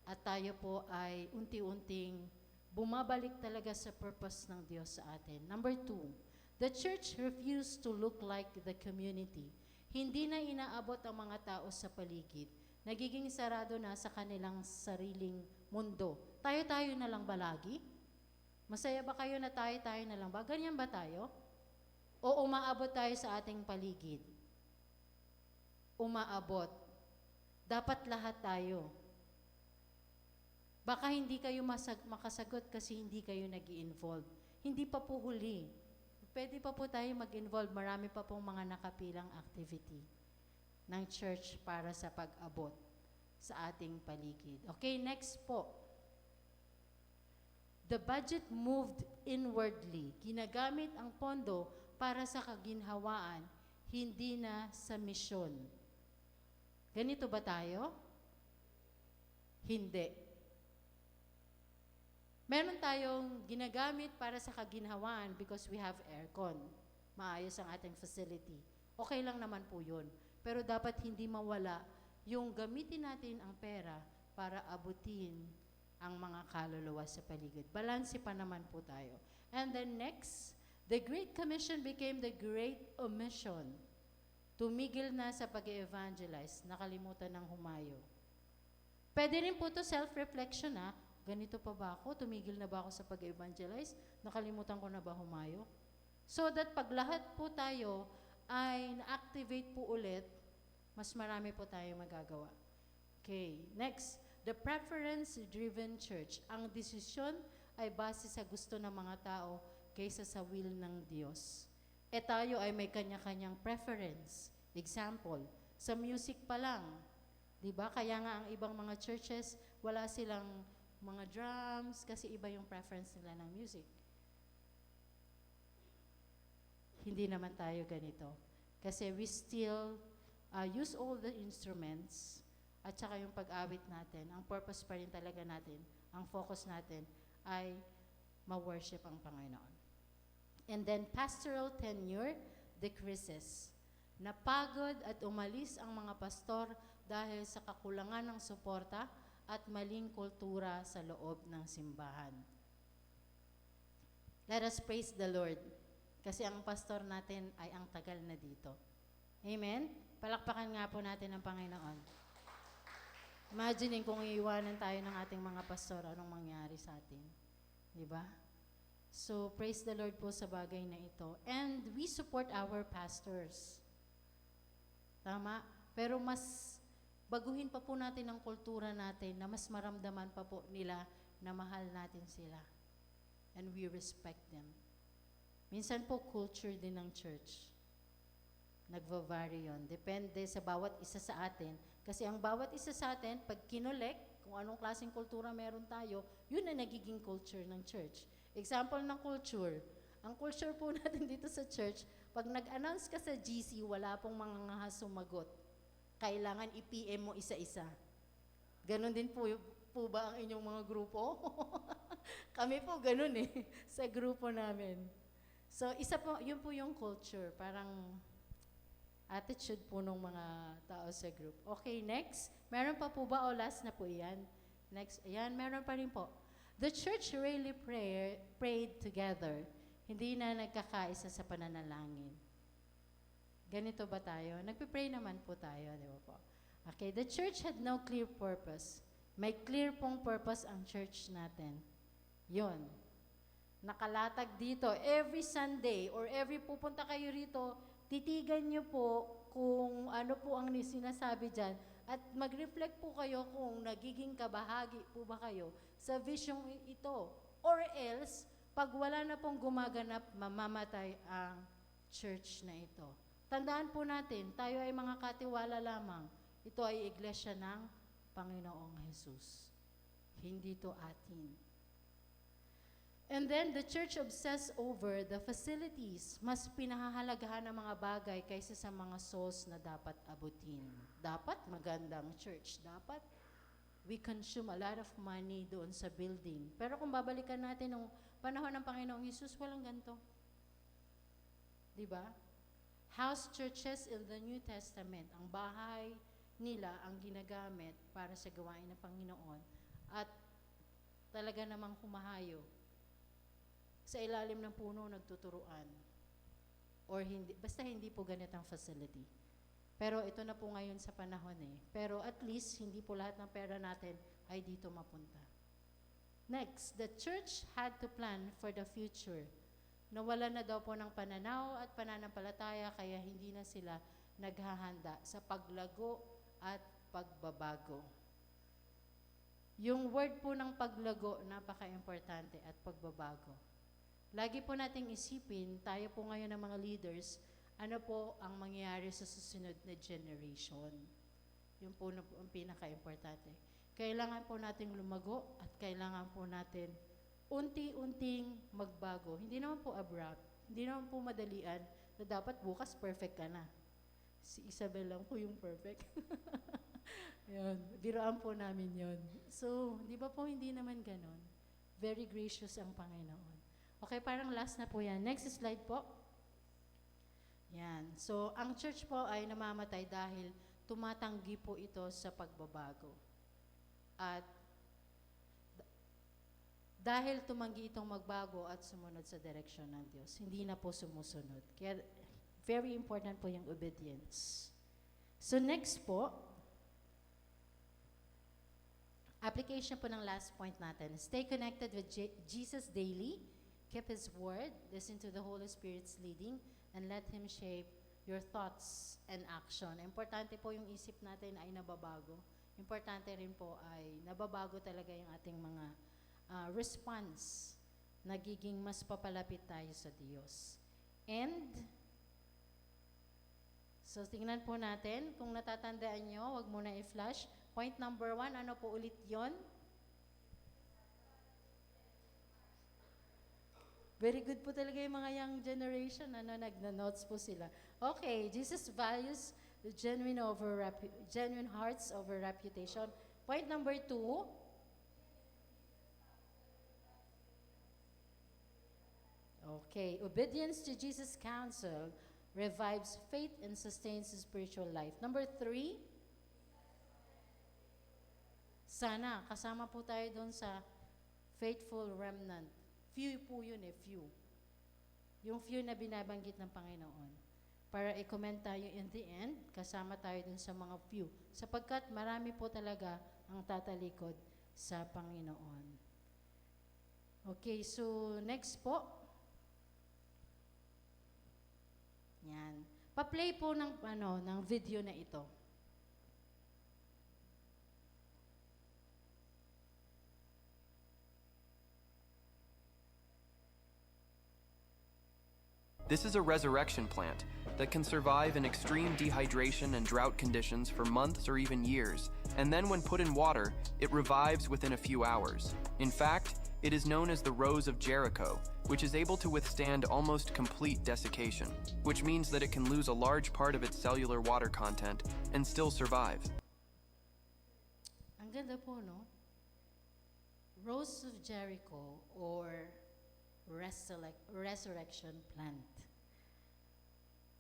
At tayo po ay unti-unting bumabalik talaga sa purpose ng Diyos sa atin. Number 2, the church refused to look like the community. Hindi na inaabot ang mga tao sa paligid. Nagiging sarado na sa kanilang sariling mundo. Tayo-tayo na lang ba lagi? Masaya ba kayo na tayo-tayo na lang ba? Ganyan ba tayo? O umaabot tayo sa ating paligid? Umaabot. Dapat lahat tayo. Baka hindi kayo makasagot kasi hindi kayo nag-i-involve. Hindi pa po huli. Pwede pa po tayo mag-involve. Marami pa pong mga nakapilang activity. ng church para sa pag-abot sa ating paligid. Okay, next po. The budget moved inwardly. Ginagamit ang pondo para sa kaginhawaan, hindi na sa misyon. Ganito ba tayo? Hindi. Meron tayong ginagamit para sa kaginhawaan because we have aircon. Maayos ang ating facility. Okay lang naman po yun. Pero dapat hindi mawala yung gamitin natin ang pera para abutin ang mga kaluluwa sa paligid. Balanse pa naman po tayo. And then next, the Great Commission became the Great Omission. Tumigil na sa pag-evangelize, nakalimutan ng humayo. Pwede rin po to self-reflection ha. Ganito pa ba ako? Tumigil na ba ako sa pag-evangelize? Nakalimutan ko na ba humayo? So that pag lahat po tayo ay na-activate po ulit, mas marami po tayo magagawa. Okay, next. The preference-driven church. Ang desisyon ay base sa gusto ng mga tao kaysa sa will ng Diyos. E tayo ay may kanya-kanyang preference. Example, sa music pa lang. Diba? Kaya nga ang ibang mga churches, wala silang mga drums kasi iba yung preference nila ng music. Hindi naman tayo ganito. Kasi we still use all the instruments at saka yung pag-awit natin, ang purpose pa rin talaga natin, ang focus natin ay ma-worship ang Panginoon. And then pastoral tenure decreases. Napagod at umalis ang mga pastor dahil sa kakulangan ng suporta at maling kultura sa loob ng simbahan. Let us praise the Lord. Kasi ang pastor natin ay ang tagal na dito. Amen? Palakpakan nga po natin ang Panginoon. Imagine kung iiwanan tayo ng ating mga pastor, anong mangyari sa atin? Diba? So, praise the Lord po sa bagay na ito. And we support our pastors. Tama? Pero mas baguhin pa po natin ang kultura natin na mas maramdaman pa po nila na mahal natin sila. And we respect them. Minsan po, culture din ng church. Nagva-vary yun. Depende sa bawat isa sa atin. Kasi ang bawat isa sa atin, pag kinolek, kung anong klaseng kultura meron tayo, yun na nagiging culture ng church. Example ng culture. Ang culture po natin dito sa church, pag nag-announce ka sa GC, wala pong mga sumagot. Kailangan i-PM mo isa-isa. Ganon din po ba ang inyong mga grupo? Kami po ganon sa grupo namin. So, isa po, yun po yung culture. Parang attitude po ng mga tao sa group. Okay, next. Meron pa po ba o last na po yan? Next, ayan, meron pa rin po. The church really prayed together. Hindi na nagkakaisa sa pananalangin. Ganito ba tayo? Nagpipray naman po tayo, di ba po? Okay, the church had no clear purpose. May clear pong purpose ang church natin. Yun. Nakalatag dito, every Sunday or every pupunta kayo rito, titigan nyo po kung ano po ang sinasabi dyan at mag-reflect po kayo kung nagiging kabahagi po ba kayo sa vision ito. Or else, pag wala na pong gumaganap, mamamatay ang church na ito. Tandaan po natin, tayo ay mga katiwala lamang. Ito ay iglesia ng Panginoong Jesus. Hindi to atin. And then, the church obsessed over the facilities. Mas pinahahalagahan ng mga bagay kaysa sa mga souls na dapat abutin. Dapat magandang church. Dapat we consume a lot of money doon sa building. Pero kung babalikan natin ng panahon ng Panginoong Jesus, walang ganito. Diba? House churches in the New Testament, ang bahay nila ang ginagamit para sa gawain ng Panginoon at talaga namang humahayo. Sa ilalim ng puno nagtuturuan. Or hindi, basta hindi po ganito ang facility. Pero ito na po ngayon sa panahon Pero at least, hindi po lahat ng pera natin ay dito mapunta. Next, the church had to plan for the future. Nawala na daw po ng pananaw at pananampalataya kaya hindi na sila naghahanda sa paglago at pagbabago. Yung word po ng paglago, napaka-importante at pagbabago. Lagi po nating isipin, tayo po ngayon ng mga leaders, ano po ang mangyayari sa susunod na generation. Yun po na po ang pinaka-importante. Kailangan po nating lumago at kailangan po natin unti-unting magbago. Hindi naman po abrupt, hindi naman po madalian na dapat bukas perfect ka na. Si Isabel lang po yung perfect. Yun, biroan po namin yun. So, di ba po hindi naman ganon? Very gracious ang Panginoon. Okay, parang last na po yan. Next slide po. Yan. So, ang church po ay namamatay dahil tumatanggi po ito sa pagbabago. At dahil tumanggi itong magbago at sumunod sa direksyon ng Diyos, hindi na po sumusunod. Kaya very important po yung obedience. So next po, application po ng last point natin. Stay connected with Jesus daily, keep His word, listen to the Holy Spirit's leading, and let Him shape your thoughts and action. Importante po yung isip natin ay nababago. Importante rin po ay nababago talaga yung ating mga response, nagiging mas papalapit tayo sa Diyos. And, so tingnan po natin, kung natatandaan nyo, wag muna i-flash. Point number 1, ano po ulit yon? Very good po talaga yung mga young generation, nagna-notes po sila. Okay, Jesus values the genuine hearts over reputation. Point number 2, okay, obedience to Jesus' counsel revives faith and sustains the spiritual life. Number 3, sana kasama po tayo doon sa faithful remnant. Few po yun few. Yung few na binabanggit ng Panginoon. Para i-comment tayo in the end, kasama tayo dun sa mga few. Sapagkat marami po talaga ang tatalikod sa Panginoon. Okay, so next po. Yan. Pa-play po ng video na ito. This is a resurrection plant that can survive in extreme dehydration and drought conditions for months or even years, and then when put in water, it revives within a few hours. In fact, it is known as the Rose of Jericho, which is able to withstand almost complete desiccation, which means that it can lose a large part of its cellular water content and still survive. Ang ganda po, no? Rose of Jericho or resurrection plant.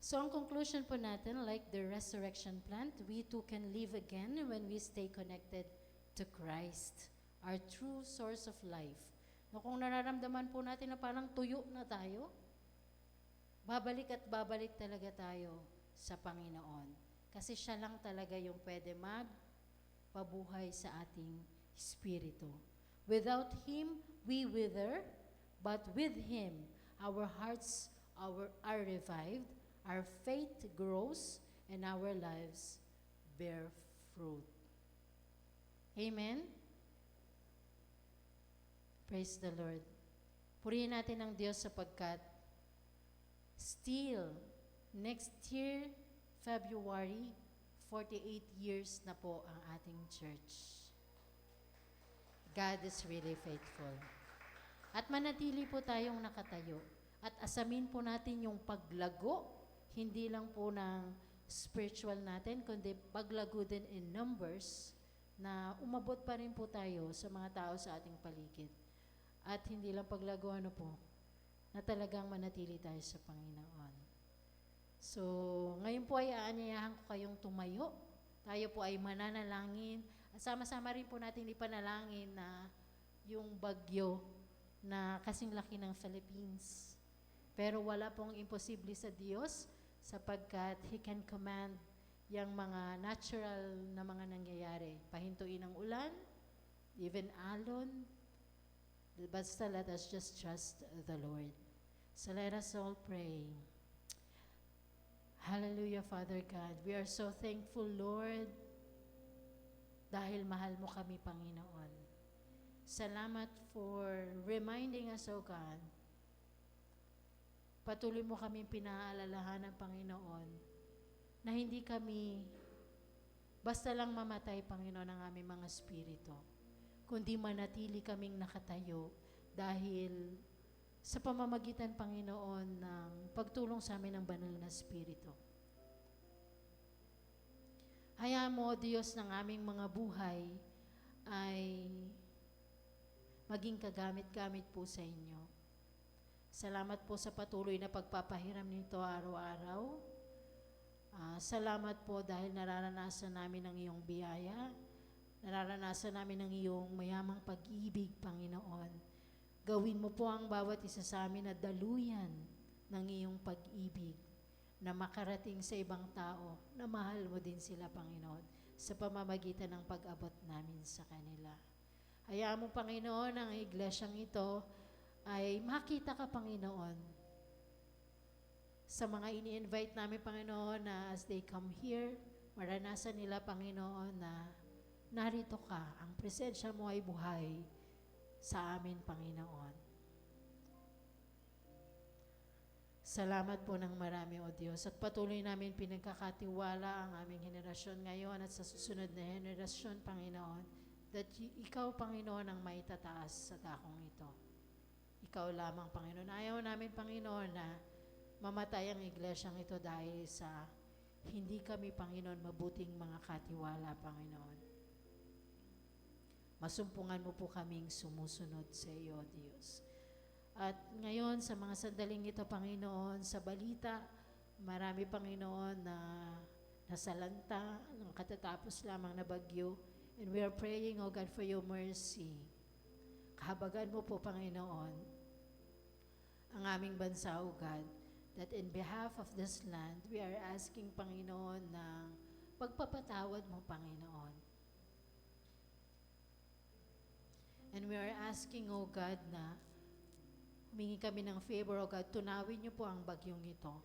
So ang conclusion po natin, like the resurrection plant, we too can live again when we stay connected to Christ, our true source of life. No, kung nararamdaman po natin na parang tuyo na tayo, babalik at babalik talaga tayo sa Panginoon. Kasi siya lang talaga yung pwede magpabuhay sa ating espiritu. Without Him, we wither, but with Him, our hearts are revived, our faith grows, and our lives bear fruit. Amen? Praise the Lord. Purihin natin ang Diyos sapagkat still, next year, February, 48 years na po ang ating church. God is really faithful. At manatili po tayong nakatayo. At asamin po natin yung paglago, hindi lang po ng spiritual natin, kundi paglago din in numbers na umabot pa rin po tayo sa mga tao sa ating paligid. At hindi lang paglago na talagang manatili tayo sa Panginoon. So, ngayon po ay aanyayahan ko kayong tumayo. Tayo po ay mananalangin. At sama-sama rin po natin ipanalangin na yung bagyo na kasing laki ng Philippines. Pero wala pong imposible sa Diyos sapagkat He can command yung mga natural na mga nangyayari. Pahintuin ang ulan, even alon. Basta let us just trust the Lord. So let us all pray. Hallelujah, Father God. We are so thankful, Lord, dahil mahal mo kami, Panginoon. Salamat for reminding us, O God, patuloy mo kaming pinaalalahanan, Panginoon, na hindi kami basta lang mamatay, Panginoon, ng aming mga spirito, kundi manatili kaming nakatayo dahil sa pamamagitan, Panginoon, ng pagtulong sa amin ng banal na spirito. Hayaan mo, Diyos, ng aming mga buhay ay maging kagamit-gamit po sa inyo. Salamat po sa patuloy na pagpapahiram nito araw-araw. Salamat po dahil nararanasan namin ang iyong biyaya, nararanasan namin ang iyong mayamang pag-ibig, Panginoon. Gawin mo po ang bawat isa sa amin na daluyan ng iyong pag-ibig na makarating sa ibang tao na mahal mo din sila, Panginoon, sa pamamagitan ng pag-abot namin sa kanila. Hayaan mo, Panginoon, ang iglesyang ito ay makita ka, Panginoon, sa mga ini-invite namin, Panginoon, na as they come here, maranasan nila, Panginoon, na narito ka, ang presensya mo ay buhay sa amin, Panginoon. Salamat po ng marami, O Diyos, at patuloy namin pinagkakatiwala ang aming henerasyon ngayon at sa susunod na henerasyon, Panginoon, that Ikaw, Panginoon, ang maitataas sa dakong ito. Ikaw lamang, Panginoon. Ayaw namin, Panginoon, na mamatay ang iglesyang ito dahil sa hindi kami, Panginoon, mabuting mga katiwala, Panginoon. Masumpungan mo po kaming sumusunod sa iyo, Diyos. At ngayon, sa mga sandaling ito, Panginoon, sa balita, marami, Panginoon, na nasalanta ng katatapos lamang na bagyo. And we are praying, O God, for your mercy. Kahabagan mo po, Panginoon, ang aming bansa, O God, that in behalf of this land, we are asking, Panginoon, ng pagpapatawad mo, Panginoon. And we are asking, O God, na humingi kami ng favor, O God, tunawin niyo po ang bagyong ito.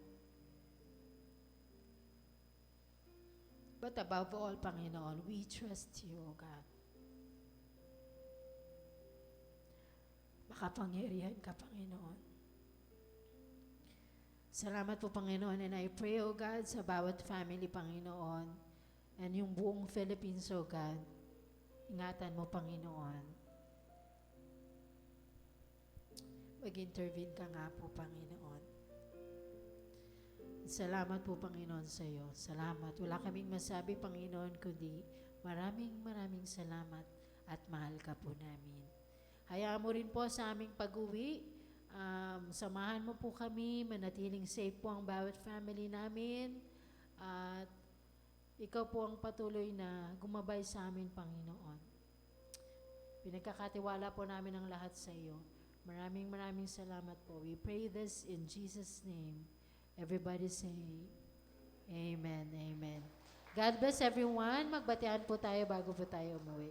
But above all, Panginoon, we trust you, O God. Makapangyarihan ka, Panginoon. Salamat po, Panginoon, and I pray, O God, sa bawat family, Panginoon, and yung buong Philippines, O God, ingatan mo, Panginoon. Mag-intervene ka nga po, Panginoon. Salamat po, Panginoon, sa iyo. Salamat. Wala kaming masabi, Panginoon, kundi maraming salamat at mahal ka po namin. Hayaan mo rin po sa aming pag-uwi. Samahan mo po kami, manatiling safe po ang bawat family namin. At ikaw po ang patuloy na gumabay sa amin, Panginoon. Pinagkakatiwala po namin ang lahat sa iyo. Maraming salamat po. We pray this in Jesus' name. Everybody say, Amen, Amen. God bless everyone. Magbatian po tayo bago po tayo umuwi.